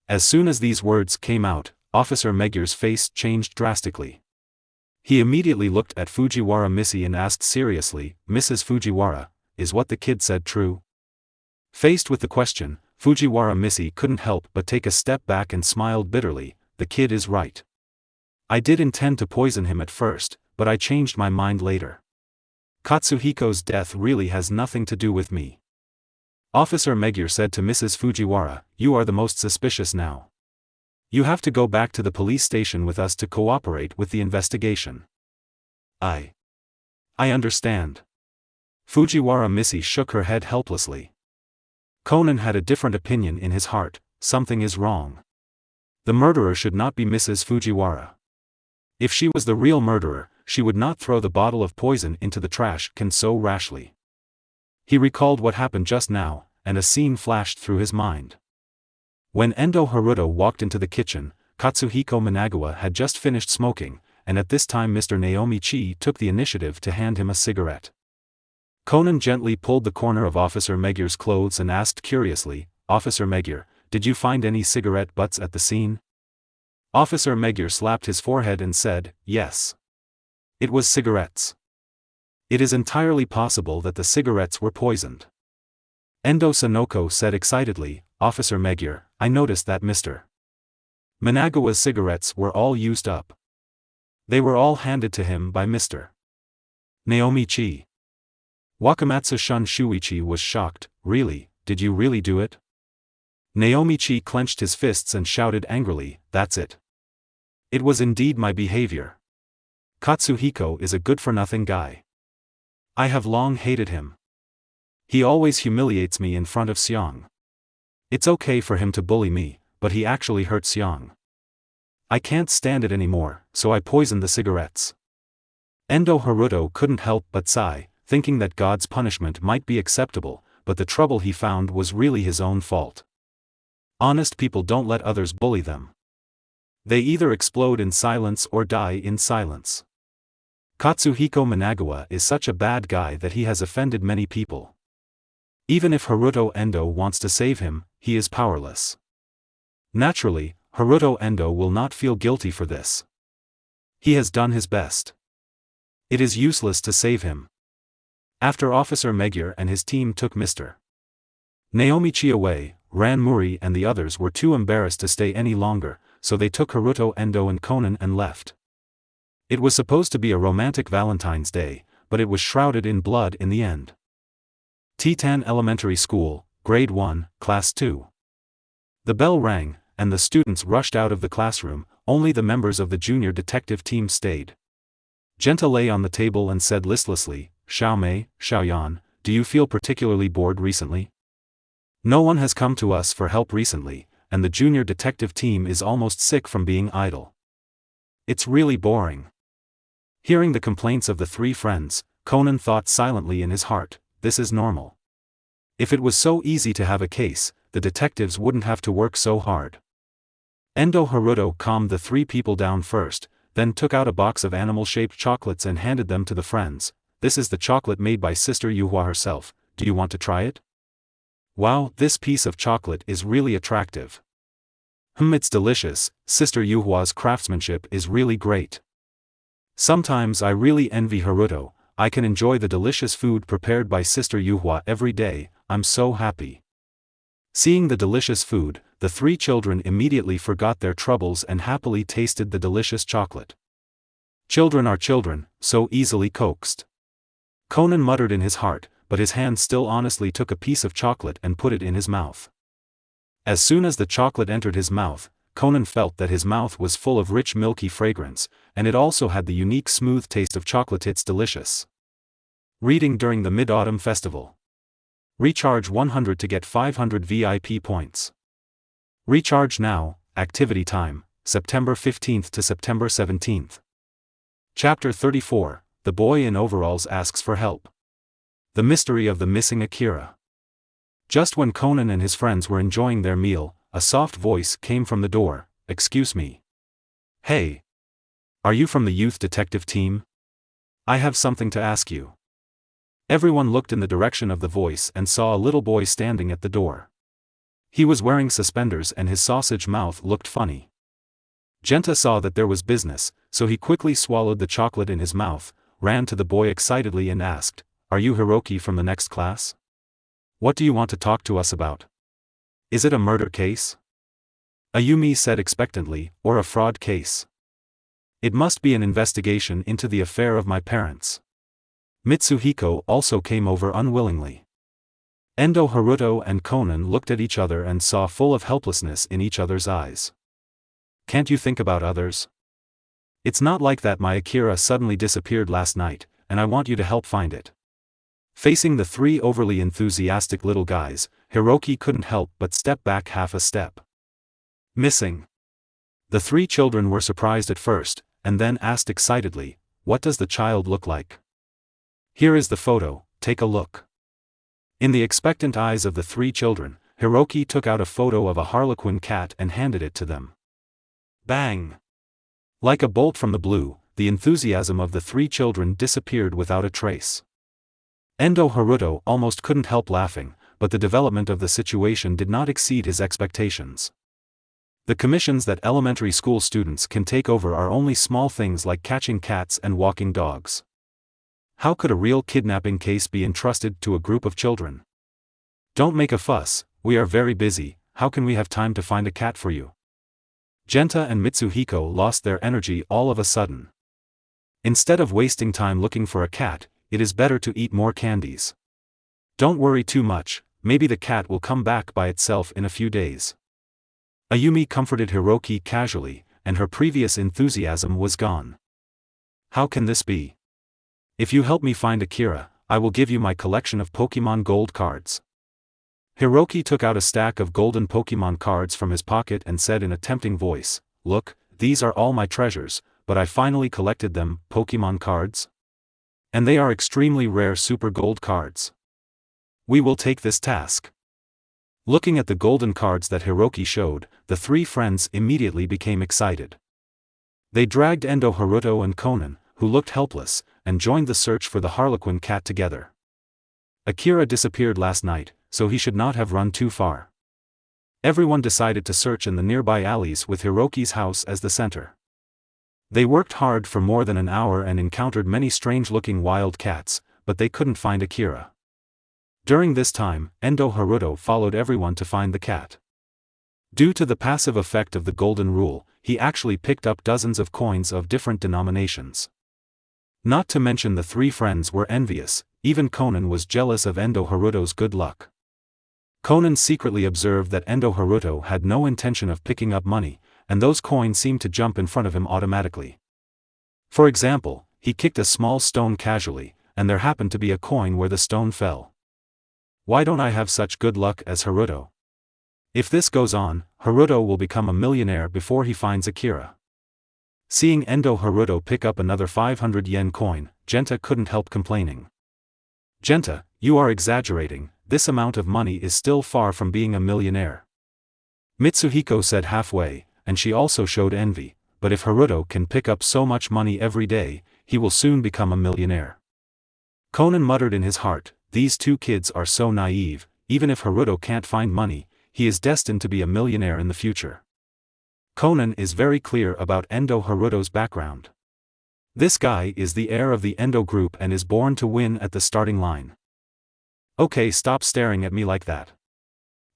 As soon as these words came out, Officer Magyar's face changed drastically. He immediately looked at Fujiwara Missy and asked seriously, Mrs. Fujiwara, is what the kid said true? Faced with the question, Fujiwara Missy couldn't help but take a step back and smiled bitterly, the kid is right. I did intend to poison him at first, but I changed my mind later. Katsuhiko's death really has nothing to do with me. Officer Magyar said to Mrs. Fujiwara, you are the most suspicious now. You have to go back to the police station with us to cooperate with the investigation. I understand. Fujiwara Missy shook her head helplessly. Conan had a different opinion in his heart, something is wrong. The murderer should not be Mrs. Fujiwara. If she was the real murderer, she would not throw the bottle of poison into the trash can so rashly. He recalled what happened just now, and a scene flashed through his mind. When Endo Haruto walked into the kitchen, Katsuhiko Managawa had just finished smoking, and at this time Mr. Naomichi took the initiative to hand him a cigarette. Conan gently pulled the corner of Officer Magyar's clothes and asked curiously, Officer Magyar, did you find any cigarette butts at the scene? Officer Magyar slapped his forehead and said, yes. It was cigarettes. It is entirely possible that the cigarettes were poisoned. Endo Sonoko said excitedly, Officer Magyar, I noticed that Mr. Managawa's cigarettes were all used up. They were all handed to him by Mr. Naomichi. Wakamatsu Shun Shuichi was shocked. Really, did you really do it? Naomichi clenched his fists and shouted angrily, that's it. It was indeed my behavior. Katsuhiko is a good-for-nothing guy. I have long hated him. He always humiliates me in front of Seong. It's okay for him to bully me, but he actually hurt Seong. I can't stand it anymore, so I poisoned the cigarettes. Endo Haruto couldn't help but sigh, thinking that God's punishment might be acceptable, but the trouble he found was really his own fault. Honest people don't let others bully them. They either explode in silence or die in silence. Katsuhiko Managawa is such a bad guy that he has offended many people. Even if Haruto Endo wants to save him, he is powerless. Naturally, Haruto Endo will not feel guilty for this. He has done his best. It is useless to save him. After Officer Magyar and his team took Mr. Naomichi away, Ran Muri and the others were too embarrassed to stay any longer, so they took Haruto Endo and Konan and left. It was supposed to be a romantic Valentine's Day, but it was shrouded in blood in the end. Titan Elementary School, Grade 1, Class 2. The bell rang, and the students rushed out of the classroom. Only the members of the junior detective team stayed. Genta lay on the table and said listlessly, Xiaomei, Xiaoyan, do you feel particularly bored recently? No one has come to us for help recently, and the junior detective team is almost sick from being idle. It's really boring. Hearing the complaints of the three friends, Konan thought silently in his heart, this is normal. If it was so easy to have a case, the detectives wouldn't have to work so hard. Endo Haruto calmed the three people down first, then took out a box of animal-shaped chocolates and handed them to the friends. This is the chocolate made by Sister Yuhua herself, do you want to try it? Wow, this piece of chocolate is really attractive. It's delicious, Sister Yuhua's craftsmanship is really great. Sometimes I really envy Haruto, I can enjoy the delicious food prepared by Sister Yuhua every day, I'm so happy. Seeing the delicious food, the three children immediately forgot their troubles and happily tasted the delicious chocolate. Children are children, so easily coaxed. Konan muttered in his heart, but his hand still honestly took a piece of chocolate and put it in his mouth. As soon as the chocolate entered his mouth, Konan felt that his mouth was full of rich milky fragrance, and it also had the unique smooth taste of chocolate. It's delicious. Reading during the Mid-Autumn Festival. Recharge 100 to get 500 VIP points. Recharge now, activity time, September 15th to September 17th. Chapter 34, The Boy in Overalls Asks for Help. The Mystery of the Missing Akira. Just when Konan and his friends were enjoying their meal, a soft voice came from the door, excuse me. Hey. Are you from the youth detective team? I have something to ask you. Everyone looked in the direction of the voice and saw a little boy standing at the door. He was wearing suspenders and his sausage mouth looked funny. Genta saw that there was business, so he quickly swallowed the chocolate in his mouth, ran to the boy excitedly and asked, Are you Hiroki from the next class? What do you want to talk to us about? Is it a murder case? Ayumi said expectantly, or a fraud case? It must be an investigation into the affair of my parents. Mitsuhiko also came over unwillingly. Endo Haruto and Konan looked at each other and saw full of helplessness in each other's eyes. Can't you think about others? It's not like that my Akira suddenly disappeared last night, and I want you to help find it. Facing the three overly enthusiastic little guys, Hiroki couldn't help but step back half a step. Missing. The three children were surprised at first, and then asked excitedly, What does the child look like? Here is the photo, take a look. In the expectant eyes of the three children, Hiroki took out a photo of a harlequin cat and handed it to them. Bang! Like a bolt from the blue, the enthusiasm of the three children disappeared without a trace. Endo Haruto almost couldn't help laughing, but the development of the situation did not exceed his expectations. The commissions that elementary school students can take over are only small things like catching cats and walking dogs. How could a real kidnapping case be entrusted to a group of children? Don't make a fuss, we are very busy, how can we have time to find a cat for you? Genta and Mitsuhiko lost their energy all of a sudden. Instead of wasting time looking for a cat, it is better to eat more candies. Don't worry too much, maybe the cat will come back by itself in a few days. Ayumi comforted Hiroki casually, and her previous enthusiasm was gone. How can this be? If you help me find Akira, I will give you my collection of Pokemon Gold cards. Hiroki took out a stack of golden Pokemon cards from his pocket and said in a tempting voice, "Look, these are all my treasures, but I finally collected them, Pokemon cards. And they are extremely rare Super Gold cards. We will take this task." Looking at the golden cards that Hiroki showed, the three friends immediately became excited. They dragged Endo, Haruto and Conan, who looked helpless, and joined the search for the Harlequin cat together. Akira disappeared last night, so he should not have run too far. Everyone decided to search in the nearby alleys with Hiroki's house as the center. They worked hard for more than an hour and encountered many strange-looking wild cats, but they couldn't find Akira. During this time, Endo Haruto followed everyone to find the cat. Due to the passive effect of the golden rule, he actually picked up dozens of coins of different denominations. Not to mention the three friends were envious, even Conan was jealous of Endo Haruto's good luck. Conan secretly observed that Endo Haruto had no intention of picking up money, and those coins seemed to jump in front of him automatically. For example, he kicked a small stone casually, and there happened to be a coin where the stone fell. Why don't I have such good luck as Haruto? If this goes on, Haruto will become a millionaire before he finds Akira. Seeing Endo Haruto pick up another 500 yen coin, Genta couldn't help complaining. "Genta, you are exaggerating, this amount of money is still far from being a millionaire." Mitsuhiko said halfway, and she also showed envy, but if Haruto can pick up so much money every day, he will soon become a millionaire. Conan muttered in his heart, these two kids are so naive, even if Haruto can't find money, he is destined to be a millionaire in the future. Conan is very clear about Endo Haruto's background. This guy is the heir of the Endo group and is born to win at the starting line. Okay, stop staring at me like that.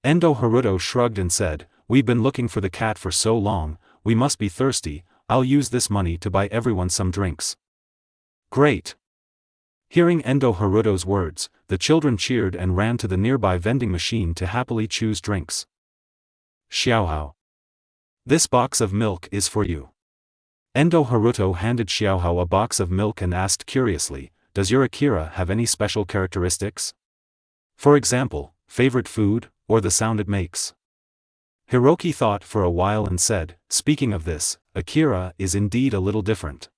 Endo Haruto shrugged and said, "We've been looking for the cat for so long, we must be thirsty, I'll use this money to buy everyone some drinks." Great! Hearing Endo Haruto's words, the children cheered and ran to the nearby vending machine to happily choose drinks. "Xiaohao. This box of milk is for you." Endo Haruto handed Xiaohao a box of milk and asked curiously, "Does your Akira have any special characteristics? For example, favorite food, or the sound it makes?" Hiroki thought for a while and said, "Speaking of this, Akira is indeed a little different.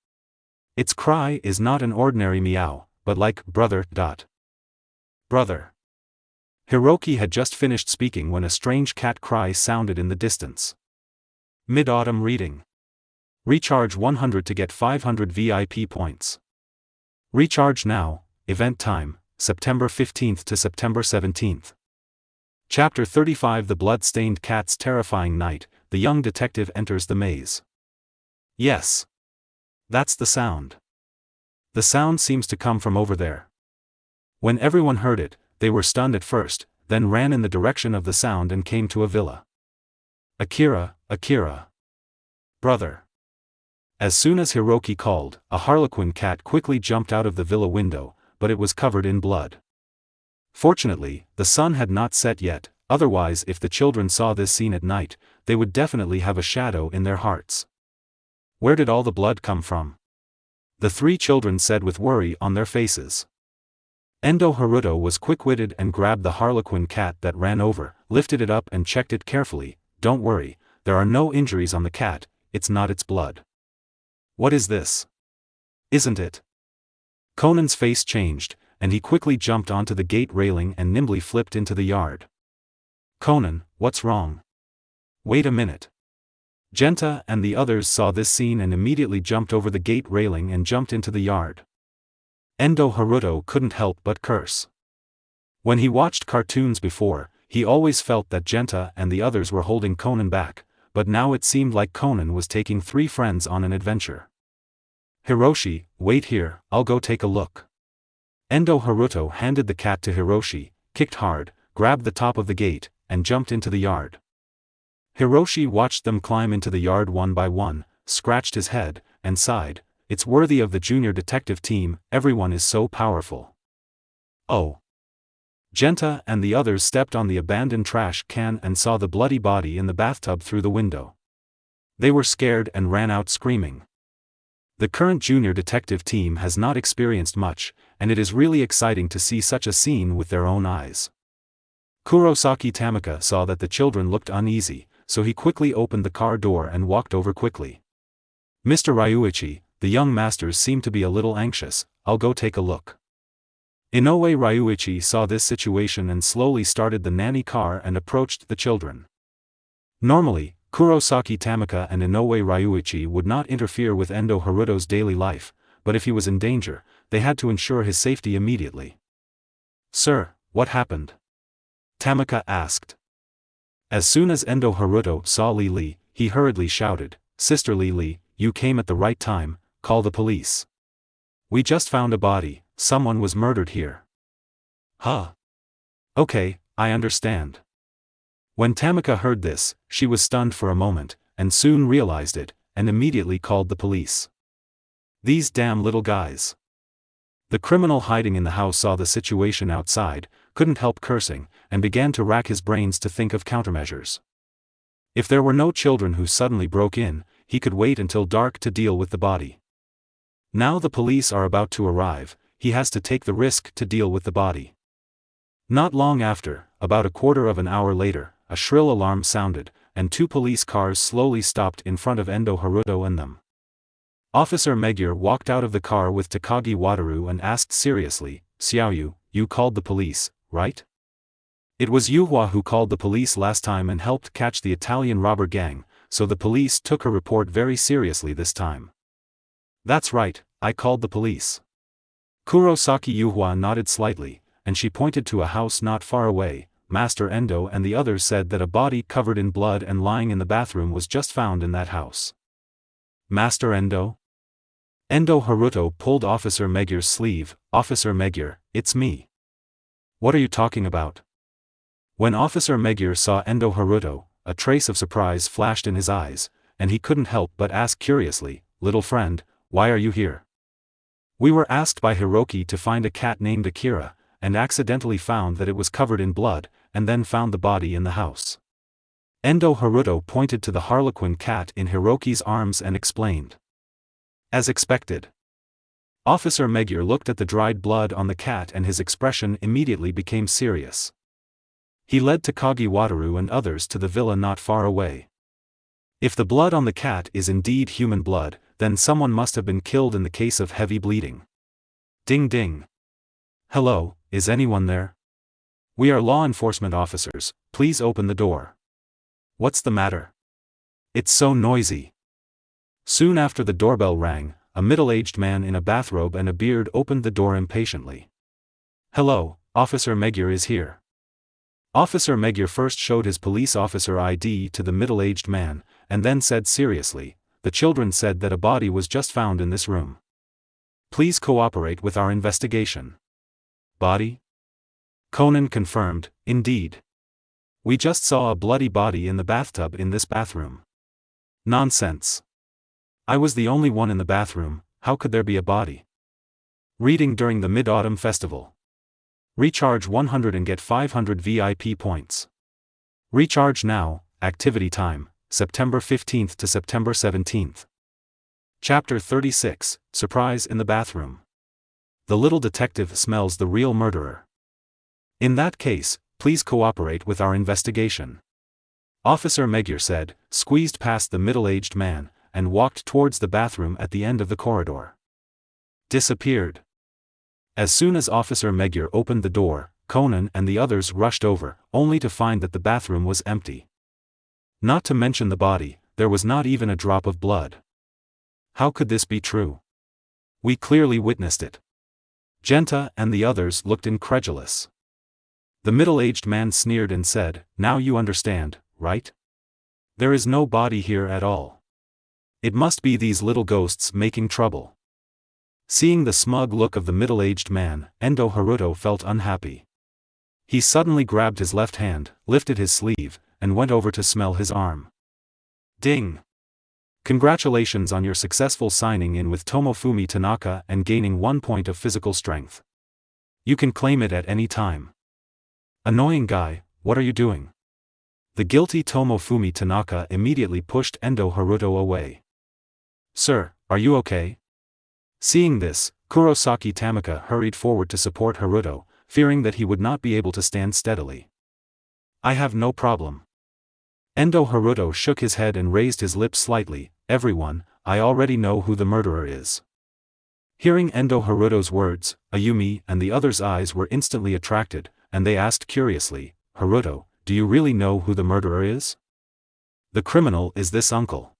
Its cry is not an ordinary meow, but like brother. Brother." Hiroki had just finished speaking when a strange cat cry sounded in the distance. Mid-autumn reading. Recharge 100 to get 500 VIP points. Recharge now, event time, September 15th to September 17th. Chapter 35. The Blood-Stained Cat's Terrifying Night, the young detective enters the maze. Yes. That's the sound. The sound seems to come from over there. When everyone heard it, they were stunned at first, then ran in the direction of the sound and came to a villa. "Akira, Akira. Brother." As soon as Hiroki called, a harlequin cat quickly jumped out of the villa window, but it was covered in blood. Fortunately, the sun had not set yet, otherwise if the children saw this scene at night, they would definitely have a shadow in their hearts. Where did all the blood come from? The three children said with worry on their faces. Endo Haruto was quick-witted and grabbed the harlequin cat that ran over, lifted it up and checked it carefully. "Don't worry, there are no injuries on the cat, it's not its blood." "What is this? Isn't it?" Conan's face changed, and he quickly jumped onto the gate railing and nimbly flipped into the yard. "Conan, what's wrong? Wait a minute." Genta and the others saw this scene and immediately jumped over the gate railing and jumped into the yard. Endo Haruto couldn't help but curse. When he watched cartoons before, he always felt that Genta and the others were holding Conan back, but now it seemed like Conan was taking 3 friends on an adventure. Hiroshi, wait here, I'll go take a look. Endo Haruto handed the cat to Hiroshi, kicked hard, grabbed the top of the gate, and jumped into the yard. Hiroshi watched them climb into the yard one by one, scratched his head, and sighed, "It's worthy of the junior detective team, everyone is so powerful." Oh. Genta and the others stepped on the abandoned trash can and saw the bloody body in the bathtub through the window. They were scared and ran out screaming. The current junior detective team has not experienced much, and it is really exciting to see such a scene with their own eyes. Kurosaki Tamika saw that the children looked uneasy, so he quickly opened the car door and walked over quickly. "Mr. Ryuichi, the young masters seem to be a little anxious, I'll go take a look." Inoue Ryuichi saw this situation and slowly started the nanny car and approached the children. Normally, Kurosaki Tamika and Inoue Ryuichi would not interfere with Endo Haruto's daily life, but if he was in danger, they had to ensure his safety immediately. "Sir, what happened?" Tamika asked. As soon as Endo Haruto saw Li, he hurriedly shouted, "Sister Li, you came at the right time, call the police. We just found a body, someone was murdered here." "Huh? Okay, I understand." When Tamika heard this, she was stunned for a moment, and soon realized it, and immediately called the police. These damn little guys. The criminal hiding in the house saw the situation outside, couldn't help cursing, and began to rack his brains to think of countermeasures. If there were no children who suddenly broke in, he could wait until dark to deal with the body. Now the police are about to arrive, he has to take the risk to deal with the body. Not long after, about a quarter of an hour later, a shrill alarm sounded, and 2 police cars slowly stopped in front of Endo Haruto and them. Officer Megure walked out of the car with Takagi Wataru and asked seriously, "Xiaoyu, you called the police, right?" It was Yuhua who called the police last time and helped catch the Italian robber gang, so the police took her report very seriously this time. "That's right, I called the police." Kurosaki Yuhua nodded slightly, and she pointed to a house not far away. "Master Endo and the others said that a body covered in blood and lying in the bathroom was just found in that house." "Master Endo?" Endo Haruto pulled Officer Megure's sleeve. "Officer Megure, it's me." "What are you talking about?" When Officer Megure saw Endo Haruto, a trace of surprise flashed in his eyes, and he couldn't help but ask curiously, "Little friend, why are you here?" "We were asked by Hiroki to find a cat named Akira, and accidentally found that it was covered in blood, and then found the body in the house." Endo Haruto pointed to the harlequin cat in Hiroki's arms and explained. As expected. Officer Megure looked at the dried blood on the cat and his expression immediately became serious. He led Takagi Wataru and others to the villa not far away. If the blood on the cat is indeed human blood, then someone must have been killed in the case of heavy bleeding. Ding ding. "Hello, is anyone there? We are law enforcement officers, please open the door." "What's the matter? It's so noisy." Soon after the doorbell rang, a middle-aged man in a bathrobe and a beard opened the door impatiently. "Hello, Officer Megure is here." Officer Megure first showed his police officer ID to the middle-aged man, and then said seriously, "The children said that a body was just found in this room. Please cooperate with our investigation." "Body?" Conan confirmed, "Indeed. We just saw a bloody body in the bathtub in this bathroom." "Nonsense. I was the only one in the bathroom, how could there be a body?" Reading during the Mid-Autumn Festival. Recharge 100 and get 500 VIP points. Recharge now, activity time, September 15th to September 17th. Chapter 36, Surprise in the Bathroom. The little detective smells the real murderer. "In that case, please cooperate with our investigation," Officer Megure said, squeezed past the middle-aged man, and walked towards the bathroom at the end of the corridor. Disappeared. As soon as Officer Megure opened the door, Conan and the others rushed over, only to find that the bathroom was empty. Not to mention the body, there was not even a drop of blood. How could this be true? We clearly witnessed it. Genta and the others looked incredulous. The middle-aged man sneered and said, "Now you understand, right? There is no body here at all. It must be these little ghosts making trouble. Seeing the smug look of the middle-aged man, Endo Haruto felt unhappy. He suddenly grabbed his left hand, lifted his sleeve, and went over to smell his arm. Ding! Congratulations on your successful signing in with Tomofumi Tanaka and gaining 1 point of physical strength. You can claim it at any time. Annoying guy, what are you doing? The guilty Tomofumi Tanaka immediately pushed Endo Haruto away. Sir, are you okay? Seeing this, Kurosaki Tamaka hurried forward to support Haruto, fearing that he would not be able to stand steadily. I have no problem. Endo Haruto shook his head and raised his lips slightly. Everyone, I already know who the murderer is. Hearing Endo Haruto's words, Ayumi and the others' eyes were instantly attracted, and they asked curiously, Haruto, do you really know who the murderer is? The criminal is this uncle.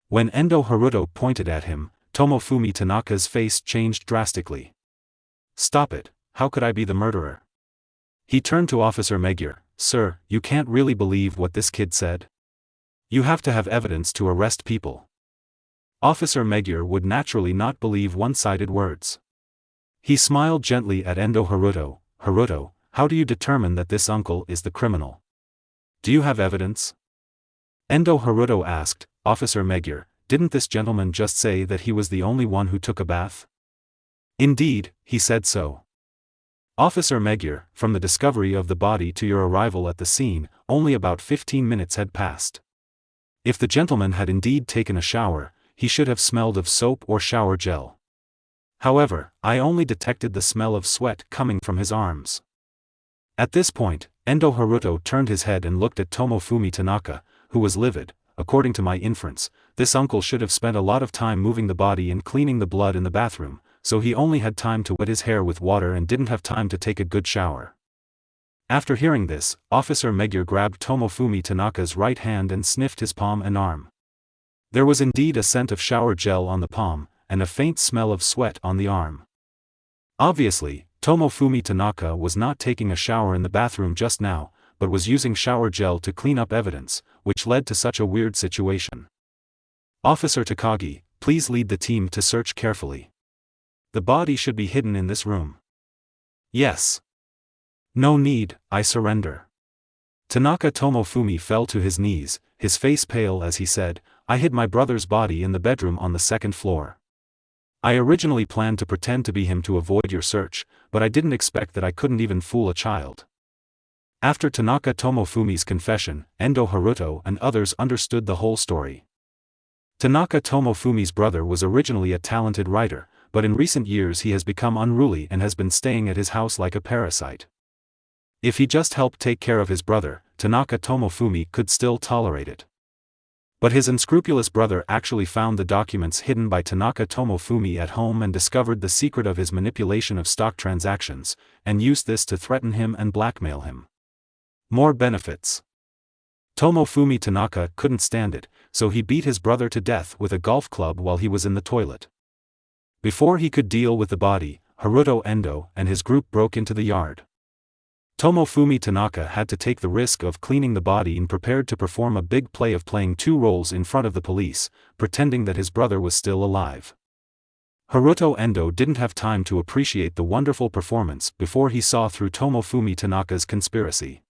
When Endo Haruto pointed at him, Tomofumi Tanaka's face changed drastically. Stop it, how could I be the murderer? He turned to Officer Megier. Sir, you can't really believe what this kid said? You have to have evidence to arrest people. Officer Megier would naturally not believe one-sided words. He smiled gently at Endo Haruto. Haruto, how do you determine that this uncle is the criminal? Do you have evidence? Endo Haruto asked. Officer Megier, didn't this gentleman just say that he was the only one who took a bath? Indeed, he said so. Officer Megier, from the discovery of the body to your arrival at the scene, only about 15 minutes had passed. If the gentleman had indeed taken a shower, he should have smelled of soap or shower gel. However, I only detected the smell of sweat coming from his arms. At this point, Endo Haruto turned his head and looked at Tomofumi Tanaka, who was livid. According to my inference, this uncle should have spent a lot of time moving the body and cleaning the blood in the bathroom, so he only had time to wet his hair with water and didn't have time to take a good shower. After hearing this, Officer Megier grabbed Tomofumi Tanaka's right hand and sniffed his palm and arm. There was indeed a scent of shower gel on the palm, and a faint smell of sweat on the arm. Obviously, Tomofumi Tanaka was not taking a shower in the bathroom just now, but was using shower gel to clean up evidence, which led to such a weird situation. Officer Takagi, please lead the team to search carefully. The body should be hidden in this room. Yes. No need, I surrender. Tanaka Tomofumi fell to his knees, his face pale as he said, I hid my brother's body in the bedroom on the 2nd floor. I originally planned to pretend to be him to avoid your search, but I didn't expect that I couldn't even fool a child. After Tanaka Tomofumi's confession, Endo Haruto and others understood the whole story. Tanaka Tomofumi's brother was originally a talented writer, but in recent years he has become unruly and has been staying at his house like a parasite. If he just helped take care of his brother, Tanaka Tomofumi could still tolerate it. But his unscrupulous brother actually found the documents hidden by Tanaka Tomofumi at home and discovered the secret of his manipulation of stock transactions, and used this to threaten him and blackmail him. More benefits. Tomofumi Tanaka couldn't stand it, so he beat his brother to death with a golf club while he was in the toilet. Before he could deal with the body, Haruto Endo and his group broke into the yard. Tomofumi Tanaka had to take the risk of cleaning the body and prepared to perform a big play of playing 2 roles in front of the police, pretending that his brother was still alive. Haruto Endo didn't have time to appreciate the wonderful performance before he saw through Tomofumi Tanaka's conspiracy.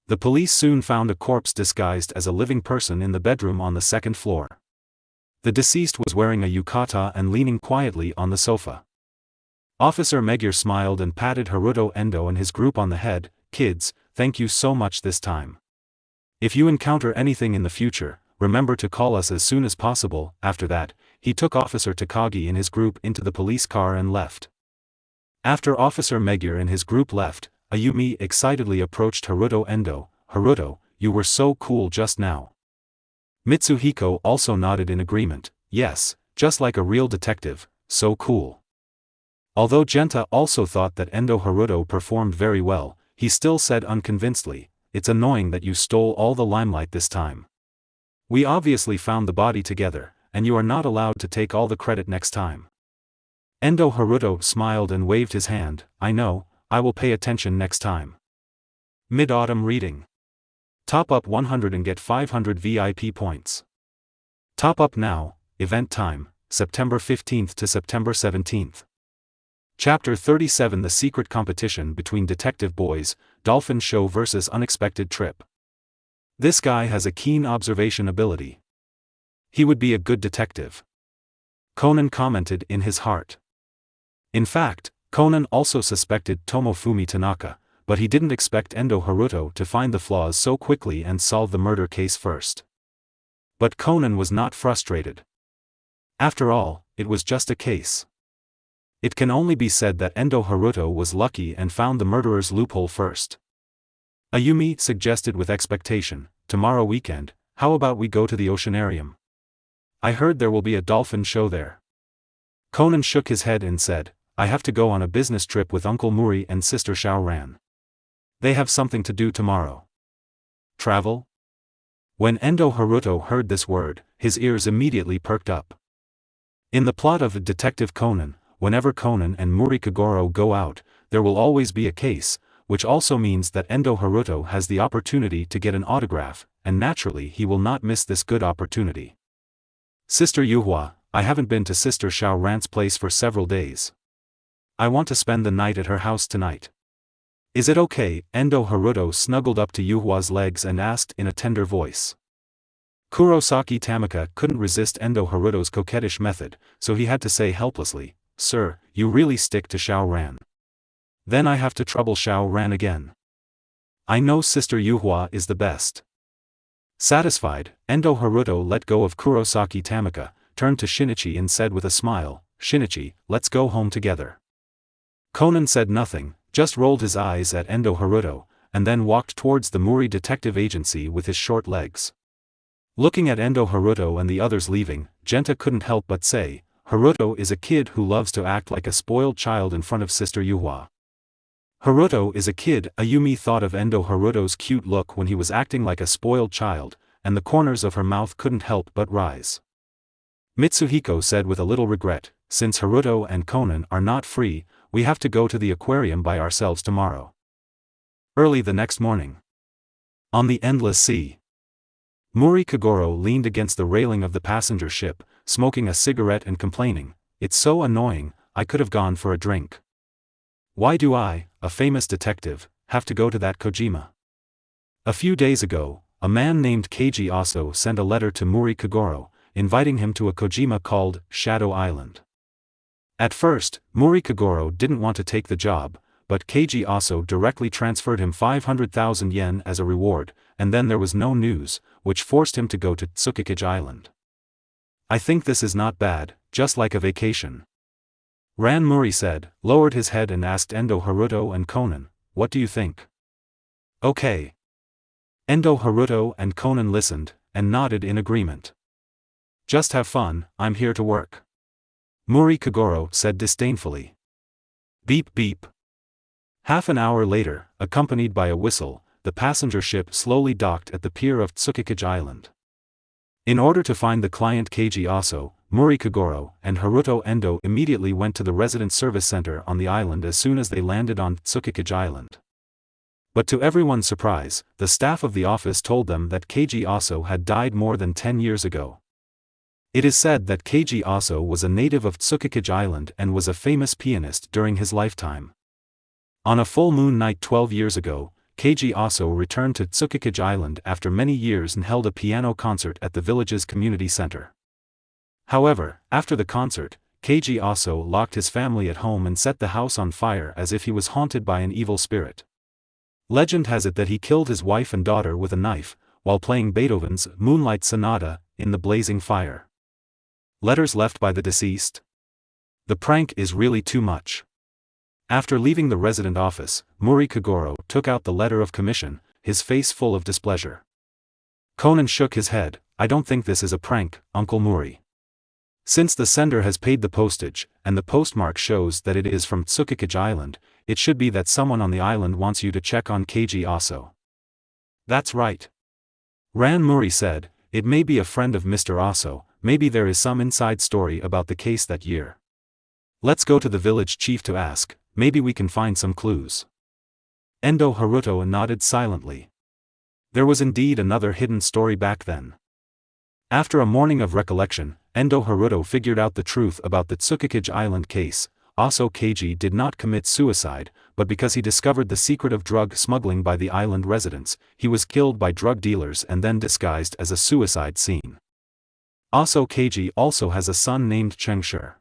The police soon found a corpse disguised as a living person in the bedroom on the 2nd floor. The deceased was wearing a yukata and leaning quietly on the sofa. Officer Megier smiled and patted Haruto Endo and his group on the head. Kids, thank you so much this time. If you encounter anything in the future, remember to call us as soon as possible. After that, he took Officer Takagi and his group into the police car and left. After Officer Megier and his group left, Ayumi excitedly approached Haruto Endo. Haruto, you were so cool just now. Mitsuhiko also nodded in agreement. Yes, just like a real detective, so cool. Although Genta also thought that Endo Haruto performed very well, he still said unconvincedly, it's annoying that you stole all the limelight this time. We obviously found the body together, and you are not allowed to take all the credit next time. Endo Haruto smiled and waved his hand. I know, I will pay attention next time. Mid-Autumn Reading. Top up 100 and get 500 VIP points. Top up now. Event time, September 15th to September 17th. Chapter 37 The Secret Competition Between Detective Boys, Dolphin Show vs. Unexpected Trip. This guy has a keen observation ability. He would be a good detective. Conan commented in his heart. In fact, Conan also suspected Tomofumi Tanaka, but he didn't expect Endo Haruto to find the flaws so quickly and solve the murder case first. But Conan was not frustrated. After all, it was just a case. It can only be said that Endo Haruto was lucky and found the murderer's loophole first. Ayumi suggested with expectation, tomorrow weekend, how about we go to the oceanarium? I heard there will be a dolphin show there. Conan shook his head and said, I have to go on a business trip with Uncle Muri and Sister Xiaoran. They have something to do tomorrow. Travel? When Endo Haruto heard this word, his ears immediately perked up. In the plot of Detective Conan, whenever Conan and Muri Kagoro go out, there will always be a case, which also means that Endo Haruto has the opportunity to get an autograph, and naturally he will not miss this good opportunity. Sister Yuhua, I haven't been to Sister Xiaoran's place for several days. I want to spend the night at her house tonight. Is it okay? Endo Haruto snuggled up to Yuhua's legs and asked in a tender voice. Kurosaki Tamika couldn't resist Endo Haruto's coquettish method, so he had to say helplessly, Sir, you really stick to Xiaoran. Then I have to trouble Xiaoran again. I know Sister Yuhua is the best. Satisfied, Endo Haruto let go of Kurosaki Tamika, turned to Shinichi and said with a smile, Shinichi, let's go home together. Conan said nothing, just rolled his eyes at Endo Haruto, and then walked towards the Muri Detective Agency with his short legs. Looking at Endo Haruto and the others leaving, Genta couldn't help but say, Haruto is a kid who loves to act like a spoiled child in front of Sister Yuhua. Haruto is a kid. Ayumi thought of Endo Haruto's cute look when he was acting like a spoiled child, and the corners of her mouth couldn't help but rise. Mitsuhiko said with a little regret, since Haruto and Conan are not free, we have to go to the aquarium by ourselves tomorrow. Early the next morning. On the endless sea. Muri Kagoro leaned against the railing of the passenger ship, smoking a cigarette and complaining, it's so annoying, I could have gone for a drink. Why do I, a famous detective, have to go to that Kojima? A few days ago, a man named Keiji Aso sent a letter to Muri Kagoro, inviting him to a Kojima called Shadow Island. At first, Muri Kagoro didn't want to take the job, but Keiji Aso directly transferred him 500,000 yen as a reward, and then there was no news, which forced him to go to Tsukikage Island. I think this is not bad, just like a vacation. Ran Muri said, lowered his head and asked Endo Haruto and Conan, what do you think? Okay. Endo Haruto and Conan listened, and nodded in agreement. Just have fun, I'm here to work. Muri Kagoro said disdainfully. Beep beep. Half an hour later, accompanied by a whistle, the passenger ship slowly docked at the pier of Tsukikage Island. In order to find the client Keiji Aso, Muri Kagoro and Haruto Endo immediately went to the resident service center on the island as soon as they landed on Tsukikage Island. But to everyone's surprise, the staff of the office told them that Keiji Aso had died more than 10 years ago. It is said that Keiji Aso was a native of Tsukikage Island and was a famous pianist during his lifetime. On a full moon night 12 years ago, Keiji Aso returned to Tsukikage Island after many years and held a piano concert at the village's community center. However, after the concert, Keiji Aso locked his family at home and set the house on fire as if he was haunted by an evil spirit. Legend has it that he killed his wife and daughter with a knife, while playing Beethoven's Moonlight Sonata in the blazing fire. Letters left by the deceased? The prank is really too much. After leaving the resident office, Muri Kagoro took out the letter of commission, his face full of displeasure. Conan shook his head, I don't think this is a prank, Uncle Muri. Since the sender has paid the postage, and the postmark shows that it is from Tsukikage Island, it should be that someone on the island wants you to check on Keiji Aso. That's right. Ran Muri said, it may be a friend of Mr. Aso, maybe there is some inside story about the case that year. Let's go to the village chief to ask, maybe we can find some clues. Endo Haruto nodded silently. There was indeed another hidden story back then. After a morning of recollection, Endo Haruto figured out the truth about the Tsukikage Island case. Aso Keiji did not commit suicide, but because he discovered the secret of drug smuggling by the island residents, he was killed by drug dealers and then disguised as a suicide scene. Aso Keiji also has a son named Chengshi.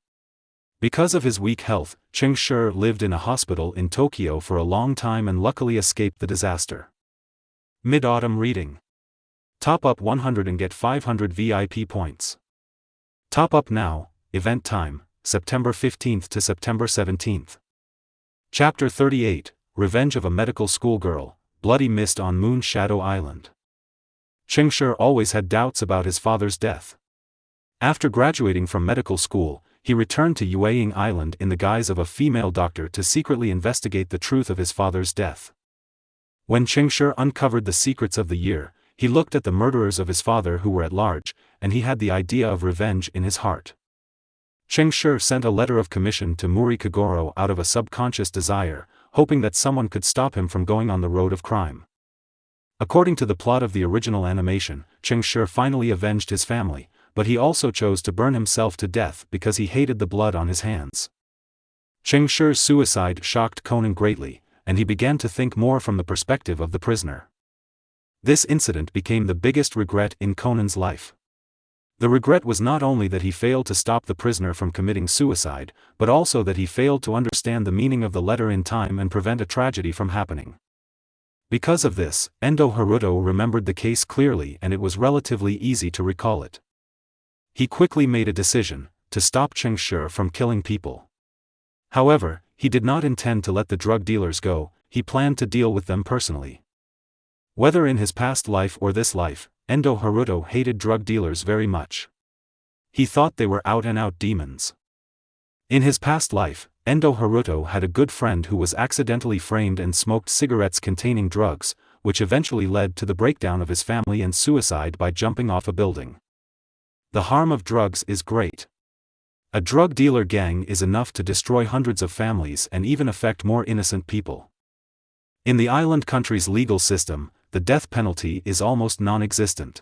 Because of his weak health, Chengshi lived in a hospital in Tokyo for a long time and luckily escaped the disaster. Mid-autumn reading. Top up 100 and get 500 VIP points. Top up now, event time, September 15th to September 17th. Chapter 38, Revenge of a Medical Schoolgirl, Bloody Mist on Moon Shadow Island. Chengshi always had doubts about his father's death. After graduating from medical school, he returned to XUE Island in the guise of a female doctor to secretly investigate the truth of his father's death. When Chengshi uncovered the secrets of the year, he looked at the murderers of his father who were at large, and he had the idea of revenge in his heart. Chengshi sent a letter of commission to Mori Kagoro out of a subconscious desire, hoping that someone could stop him from going on the road of crime. According to the plot of the original animation, Chengshi finally avenged his family, but he also chose to burn himself to death because he hated the blood on his hands. Chengshi's suicide shocked Conan greatly, and he began to think more from the perspective of the prisoner. This incident became the biggest regret in Conan's life. The regret was not only that he failed to stop the prisoner from committing suicide, but also that he failed to understand the meaning of the letter in time and prevent a tragedy from happening. Because of this, Endo Haruto remembered the case clearly and it was relatively easy to recall it. He quickly made a decision, to stop Chengshi from killing people. However, he did not intend to let the drug dealers go, he planned to deal with them personally. Whether in his past life or this life, Endo Haruto hated drug dealers very much. He thought they were out-and-out demons. In his past life, Endo Haruto had a good friend who was accidentally framed and smoked cigarettes containing drugs, which eventually led to the breakdown of his family and suicide by jumping off a building. The harm of drugs is great. A drug dealer gang is enough to destroy hundreds of families and even affect more innocent people. In the island country's legal system, the death penalty is almost non-existent.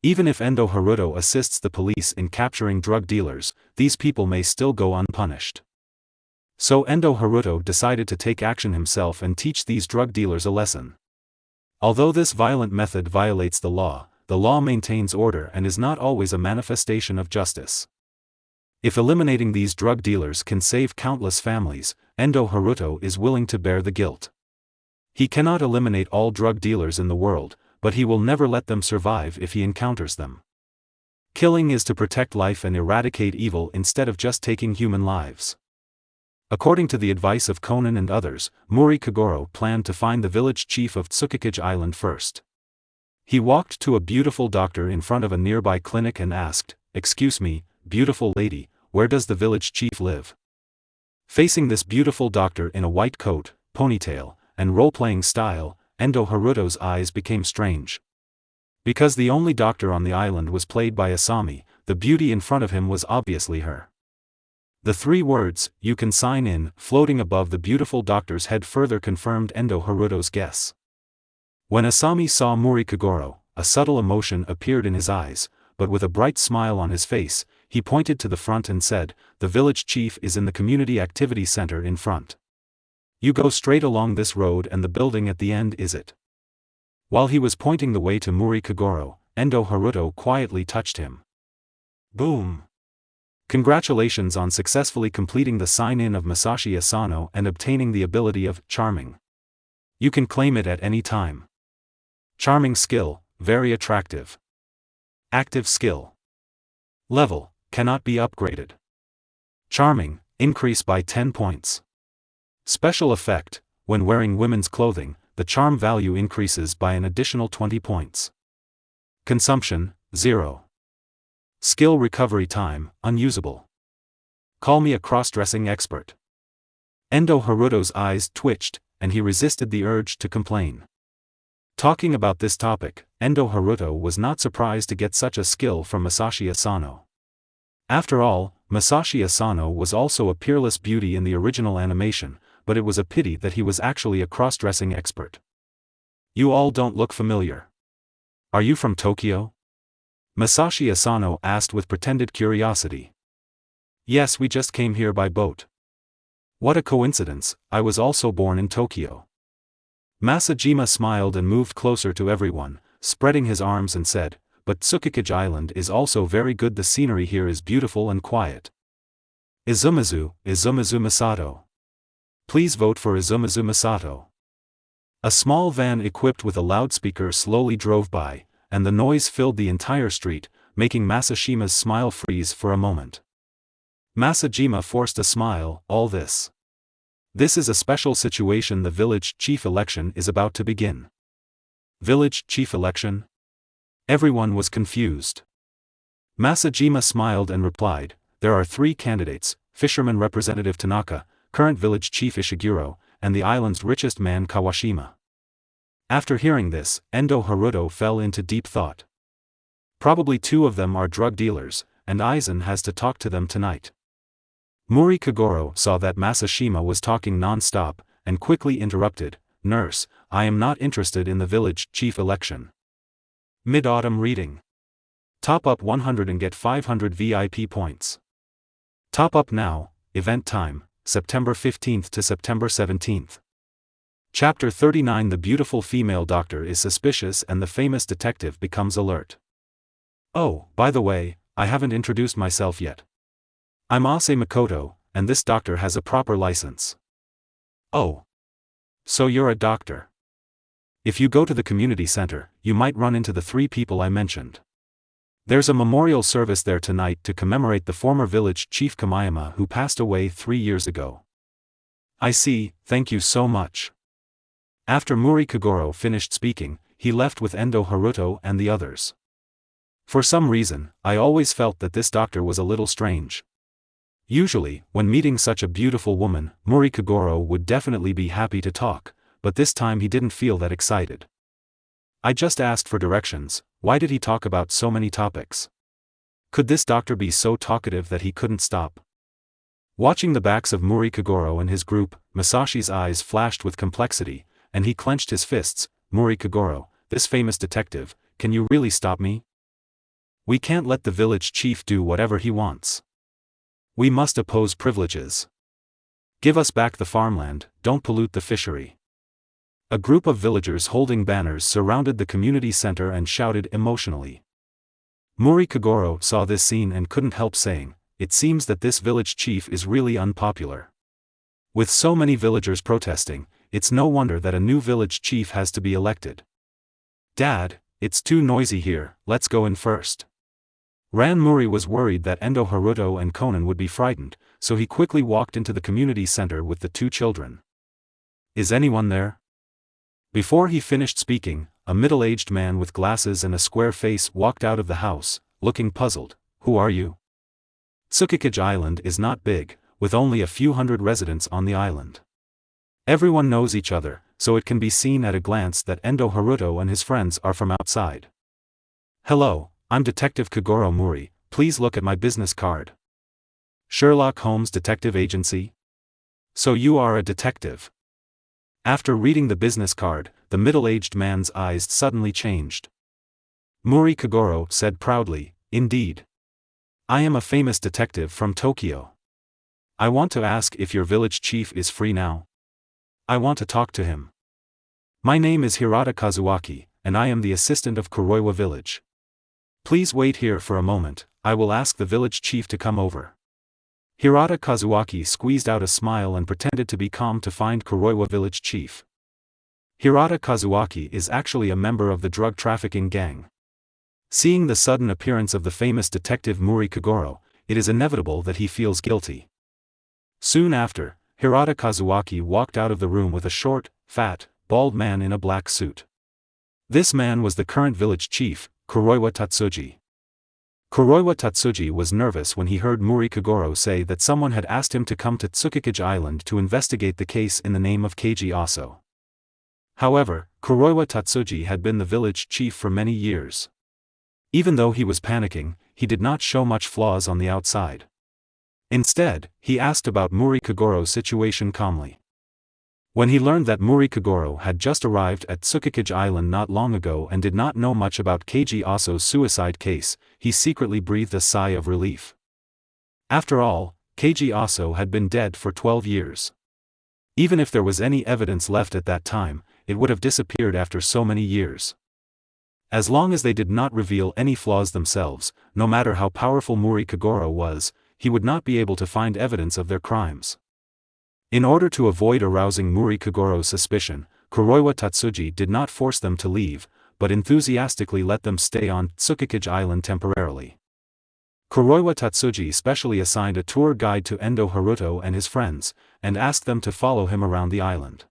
Even if Endo Haruto assists the police in capturing drug dealers, these people may still go unpunished. So Endo Haruto decided to take action himself and teach these drug dealers a lesson. Although this violent method violates the law maintains order and is not always a manifestation of justice. If eliminating these drug dealers can save countless families, Endo Haruto is willing to bear the guilt. He cannot eliminate all drug dealers in the world, but he will never let them survive if he encounters them. Killing is to protect life and eradicate evil instead of just taking human lives. According to the advice of Conan and others, Mori Kagoro planned to find the village chief of Tsukikage Island first. He walked to a beautiful doctor in front of a nearby clinic and asked, "Excuse me, beautiful lady, where does the village chief live?" Facing this beautiful doctor in a white coat, ponytail, and role-playing style, Endo Haruto's eyes became strange. Because the only doctor on the island was played by Asami, the beauty in front of him was obviously her. The three words, "You can sign in," floating above the beautiful doctor's head further confirmed Endo Haruto's guess. When Asami saw Mori Kagoro, a subtle emotion appeared in his eyes, but with a bright smile on his face, he pointed to the front and said, "The village chief is in the community activity center in front. You go straight along this road and the building at the end is it." While he was pointing the way to Mori Kagoro, Endo Haruto quietly touched him. Boom! Congratulations on successfully completing the sign-in of Masashi Asano and obtaining the ability of Charming. You can claim it at any time. Charming skill, very attractive. Active skill. Level, cannot be upgraded. Charming, increase by 10 points. Special effect, when wearing women's clothing, the charm value increases by an additional 20 points. Consumption, 0. Skill recovery time, unusable. Call me a cross-dressing expert. Endo Haruto's eyes twitched, and he resisted the urge to complain. Talking about this topic, Endo Haruto was not surprised to get such a skill from Masashi Asano. After all, Masashi Asano was also a peerless beauty in the original animation, but it was a pity that he was actually a cross-dressing expert. You all don't look familiar. Are you from Tokyo? Masashi Asano asked with pretended curiosity. Yes, we just came here by boat. What a coincidence, I was also born in Tokyo. Masajima smiled and moved closer to everyone, spreading his arms and said, but Tsukikage Island is also very good. The scenery here is beautiful and quiet. Izumizu Masato. Please vote for Izumizu Masato. A small van equipped with a loudspeaker slowly drove by, and the noise filled the entire street, making Masashima's smile freeze for a moment. Masajima forced a smile. All this. This is a special situation. The village chief election is about to begin. Village chief election? Everyone was confused. Masajima smiled and replied, there are 3 candidates, fisherman representative Tanaka, current village chief Ishiguro, and the island's richest man Kawashima. After hearing this, Endo Haruto fell into deep thought. Probably 2 of them are drug dealers, and Aizen has to talk to them tonight. Muri Kagoro saw that Masashima was talking non-stop, and quickly interrupted, Nurse, I am not interested in the village chief election. Mid-autumn reading. Top up 100 and get 500 VIP points. Top up now, event time, September 15th to September 17th. Chapter 39. The beautiful female doctor is suspicious and the famous detective becomes alert. Oh, by the way, I haven't introduced myself yet. I'm Ase Makoto, and this doctor has a proper license. Oh. So you're a doctor. If you go to the community center, you might run into the 3 people I mentioned. There's a memorial service there tonight to commemorate the former village chief Kamayama who passed away 3 years ago. I see, thank you so much. After Muri Kagoro finished speaking, he left with Endo Haruto and the others. For some reason, I always felt that this doctor was a little strange. Usually, when meeting such a beautiful woman, Muri Kagoro would definitely be happy to talk, but this time he didn't feel that excited. I just asked for directions. Why did he talk about so many topics? Could this doctor be so talkative that he couldn't stop? Watching the backs of Muri Kagoro and his group, Masashi's eyes flashed with complexity, and he clenched his fists. Muri Kagoro, this famous detective, can you really stop me? We can't let the village chief do whatever he wants. We must oppose privileges. Give us back the farmland, don't pollute the fishery. A group of villagers holding banners surrounded the community center and shouted emotionally. Muri Kagoro saw this scene and couldn't help saying, it seems that this village chief is really unpopular. With so many villagers protesting, it's no wonder that a new village chief has to be elected. Dad, it's too noisy here, let's go in first. Ran Muri was worried that Endo Haruto and Konan would be frightened, so he quickly walked into the community center with the 2 children. Is anyone there? Before he finished speaking, a middle-aged man with glasses and a square face walked out of the house, looking puzzled. Who are you? Tsukikage Island is not big, with only a few hundred residents on the island. Everyone knows each other, so it can be seen at a glance that Endo Haruto and his friends are from outside. Hello, I'm Detective Kagoro Muri, please look at my business card. Sherlock Holmes Detective Agency? So you are a detective. After reading the business card, the middle-aged man's eyes suddenly changed. Muri Kagoro said proudly, indeed. I am a famous detective from Tokyo. I want to ask if your village chief is free now. I want to talk to him. My name is Hirata Kazuaki, and I am the assistant of Kuroiwa village. Please wait here for a moment, I will ask the village chief to come over. Hirata Kazuaki squeezed out a smile and pretended to be calm to find Kuroiwa village chief. Hirata Kazuaki is actually a member of the drug trafficking gang. Seeing the sudden appearance of the famous detective Muri Kagoro, it is inevitable that he feels guilty. Soon after, Hirata Kazuaki walked out of the room with a short, fat, bald man in a black suit. This man was the current village chief, Kuroiwa Tatsuji. Kuroiwa Tatsuji was nervous when he heard Muri Kagoro say that someone had asked him to come to Tsukikage Island to investigate the case in the name of Keiji Aso. However, Kuroiwa Tatsuji had been the village chief for many years. Even though he was panicking, he did not show much flaws on the outside. Instead, he asked about Muri Kagoro's situation calmly. When he learned that Murikagoro had just arrived at Tsukikage Island not long ago and did not know much about Keiji Aso's suicide case, he secretly breathed a sigh of relief. After all, Keiji Aso had been dead for 12 years. Even if there was any evidence left at that time, it would have disappeared after so many years. As long as they did not reveal any flaws themselves, no matter how powerful Murikagoro was, he would not be able to find evidence of their crimes. In order to avoid arousing Murikagoro's suspicion, Kuroiwa Tatsuji did not force them to leave, but enthusiastically let them stay on Tsukikage Island temporarily. Kuroiwa Tatsuji specially assigned a tour guide to Endo Haruto and his friends, and asked them to follow him around the island.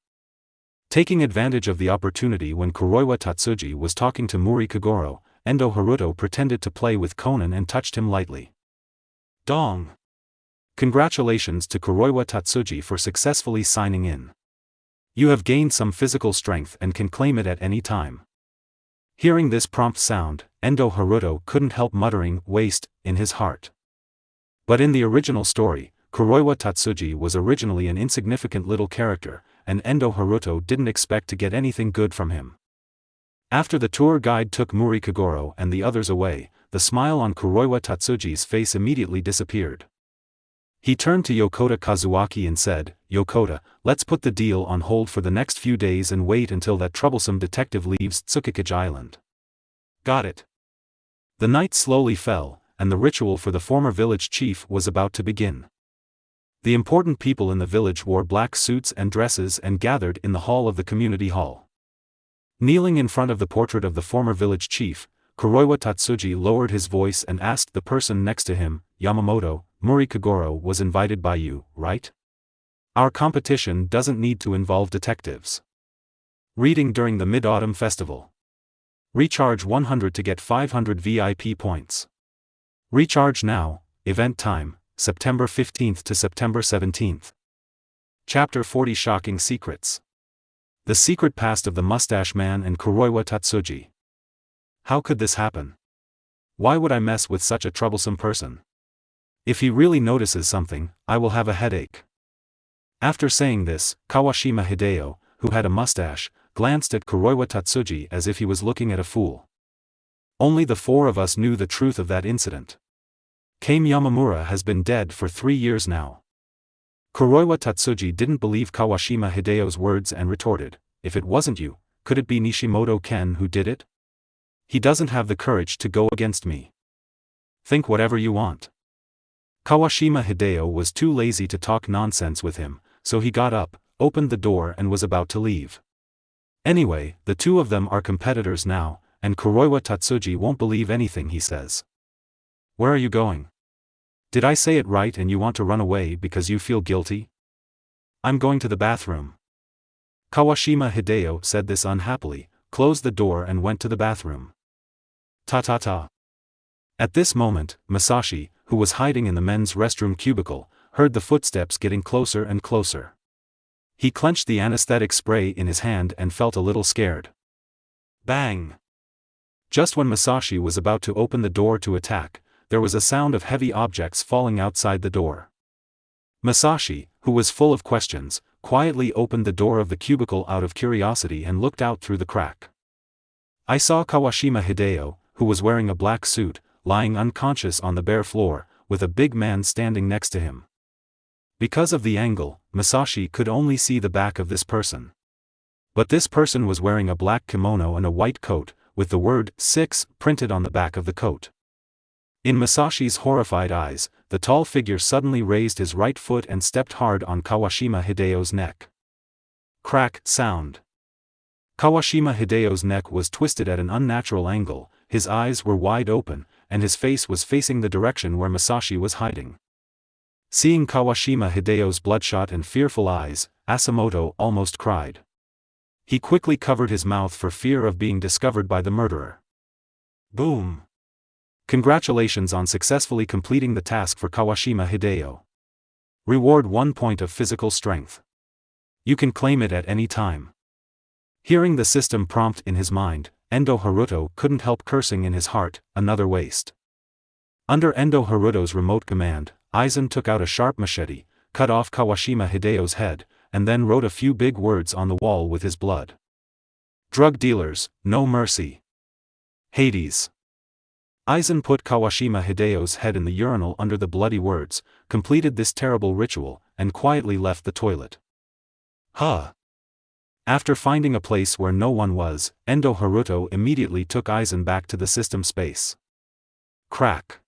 Taking advantage of the opportunity when Kuroiwa Tatsuji was talking to Murikagoro, Endo Haruto pretended to play with Conan and touched him lightly. Dong! Congratulations to Kuroiwa Tatsuji for successfully signing in. You have gained some physical strength and can claim it at any time. Hearing this prompt sound, Endo Haruto couldn't help muttering, "waste," in his heart. But in the original story, Kuroiwa Tatsuji was originally an insignificant little character, and Endo Haruto didn't expect to get anything good from him. After the tour guide took Murikagoro and the others away, the smile on Kuroiwa Tatsuji's face immediately disappeared. He turned to Yokota Kazuaki and said, "Yokota, let's put the deal on hold for the next few days and wait until that troublesome detective leaves Tsukikage Island." Got it. The night slowly fell, and the ritual for the former village chief was about to begin. The important people in the village wore black suits and dresses and gathered in the hall of the community hall. Kneeling in front of the portrait of the former village chief, Kuroiwa Tatsuji lowered his voice and asked the person next to him, "Yamamoto, Murikagoro was invited by you, right? Our competition doesn't need to involve detectives. Reading during the Mid-Autumn Festival. Recharge 100 to get 500 VIP points. Recharge now, event time, September 15th to September 17th. Chapter 40 Shocking Secrets. The Secret Past of the Mustache Man and Kuroiwa Tatsuji. How could this happen? Why would I mess with such a troublesome person? If he really notices something, I will have a headache. After saying this, Kawashima Hideo, who had a mustache, glanced at Kuroiwa Tatsuji as if he was looking at a fool. Only the four of us knew the truth of that incident. Kame Yamamura has been dead for 3 years now. Kuroiwa Tatsuji didn't believe Kawashima Hideo's words and retorted, "If it wasn't you, could it be Nishimoto Ken who did it? He doesn't have the courage to go against me. Think whatever you want." Kawashima Hideo was too lazy to talk nonsense with him, so he got up, opened the door and was about to leave. Anyway, the two of them are competitors now, and Kuroiwa Tatsuji won't believe anything he says. "Where are you going? Did I say it right and you want to run away because you feel guilty?" "I'm going to the bathroom." Kawashima Hideo said this unhappily, closed the door and went to the bathroom. Ta-ta-ta. At this moment, Masashi, who was hiding in the men's restroom cubicle, heard the footsteps getting closer and closer. He clenched the anesthetic spray in his hand and felt a little scared. Bang! Just when Masashi was about to open the door to attack, there was a sound of heavy objects falling outside the door. Masashi, who was full of questions, quietly opened the door of the cubicle out of curiosity and looked out through the crack. I saw Kawashima Hideo, who was wearing a black suit, lying unconscious on the bare floor, with a big man standing next to him. Because of the angle, Masashi could only see the back of this person. But this person was wearing a black kimono and a white coat, with the word 6 printed on the back of the coat. In Masashi's horrified eyes, the tall figure suddenly raised his right foot and stepped hard on Kawashima Hideo's neck. Crack sound. Kawashima Hideo's neck was twisted at an unnatural angle, his eyes were wide open, and his face was facing the direction where Masashi was hiding. Seeing Kawashima Hideo's bloodshot and fearful eyes, Asamoto almost cried. He quickly covered his mouth for fear of being discovered by the murderer. Boom! Congratulations on successfully completing the task for Kawashima Hideo. Reward 1 point of physical strength. You can claim it at any time. Hearing the system prompt in his mind, Endo Haruto couldn't help cursing in his heart, another waste. Under Endo Haruto's remote command, Aizen took out a sharp machete, cut off Kawashima Hideo's head, and then wrote a few big words on the wall with his blood. Drug dealers, no mercy. Hades. Aizen put Kawashima Hideyo's head in the urinal under the bloody words, completed this terrible ritual, and quietly left the toilet. After finding a place where no one was, Endo Haruto immediately took Aizen back to the system space. Crack.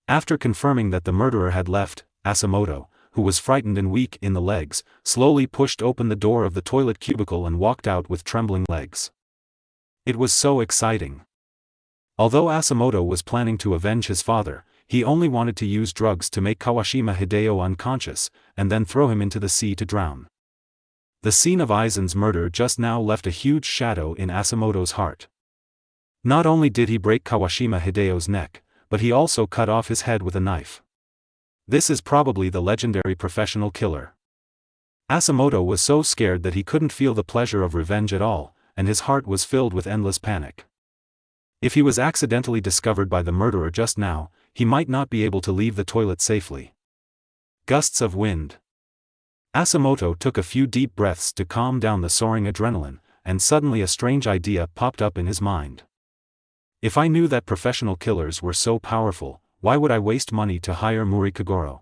After confirming that the murderer had left, Asamoto, who was frightened and weak in the legs, slowly pushed open the door of the toilet cubicle and walked out with trembling legs. It was so exciting. Although Asamoto was planning to avenge his father, he only wanted to use drugs to make Kawashima Hideo unconscious, and then throw him into the sea to drown. The scene of Aizen's murder just now left a huge shadow in Asamoto's heart. Not only did he break Kawashima Hideo's neck, but he also cut off his head with a knife. This is probably the legendary professional killer. Asamoto was so scared that he couldn't feel the pleasure of revenge at all, and his heart was filled with endless panic. If he was accidentally discovered by the murderer just now, he might not be able to leave the toilet safely. Gusts of wind. Asamoto took a few deep breaths to calm down the soaring adrenaline, and suddenly a strange idea popped up in his mind. If I knew that professional killers were so powerful, why would I waste money to hire Muri Kagoro?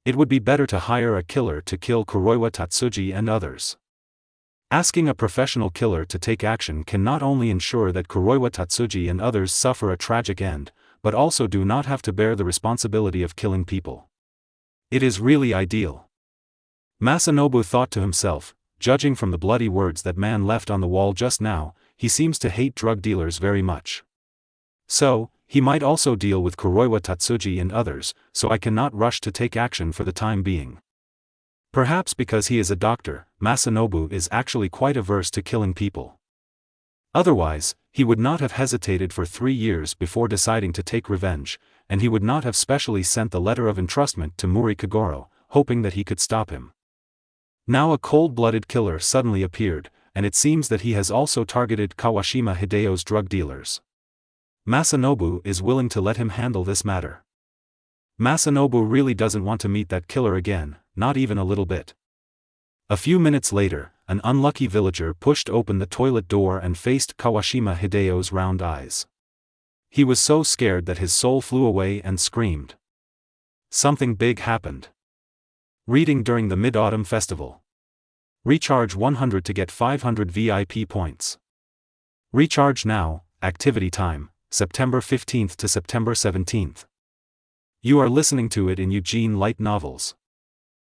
It would be better to hire a killer to kill Kuroiwa Tatsuji and others. Asking a professional killer to take action can not only ensure that Kuroiwa Tatsuji and others suffer a tragic end, but also do not have to bear the responsibility of killing people. It is really ideal. Masanobu thought to himself, judging from the bloody words that man left on the wall just now, he seems to hate drug dealers very much. So, he might also deal with Kuroiwa Tatsuji and others, so I cannot rush to take action for the time being. Perhaps because he is a doctor, Masanobu is actually quite averse to killing people. Otherwise, he would not have hesitated for 3 years before deciding to take revenge, and he would not have specially sent the letter of entrustment to Muri Kagoro, hoping that he could stop him. Now a cold-blooded killer suddenly appeared, and it seems that he has also targeted Kawashima Hideo's drug dealers. Masanobu is willing to let him handle this matter. Masanobu really doesn't want to meet that killer again, not even a little bit. A few minutes later, an unlucky villager pushed open the toilet door and faced Kawashima Hideo's round eyes. He was so scared that his soul flew away and screamed. Something big happened. Reading during the Mid-Autumn Festival. Recharge 100 to get 500 VIP points. Recharge now, activity time, September 15th to September 17th. You are listening to it in Eugene Light Novels.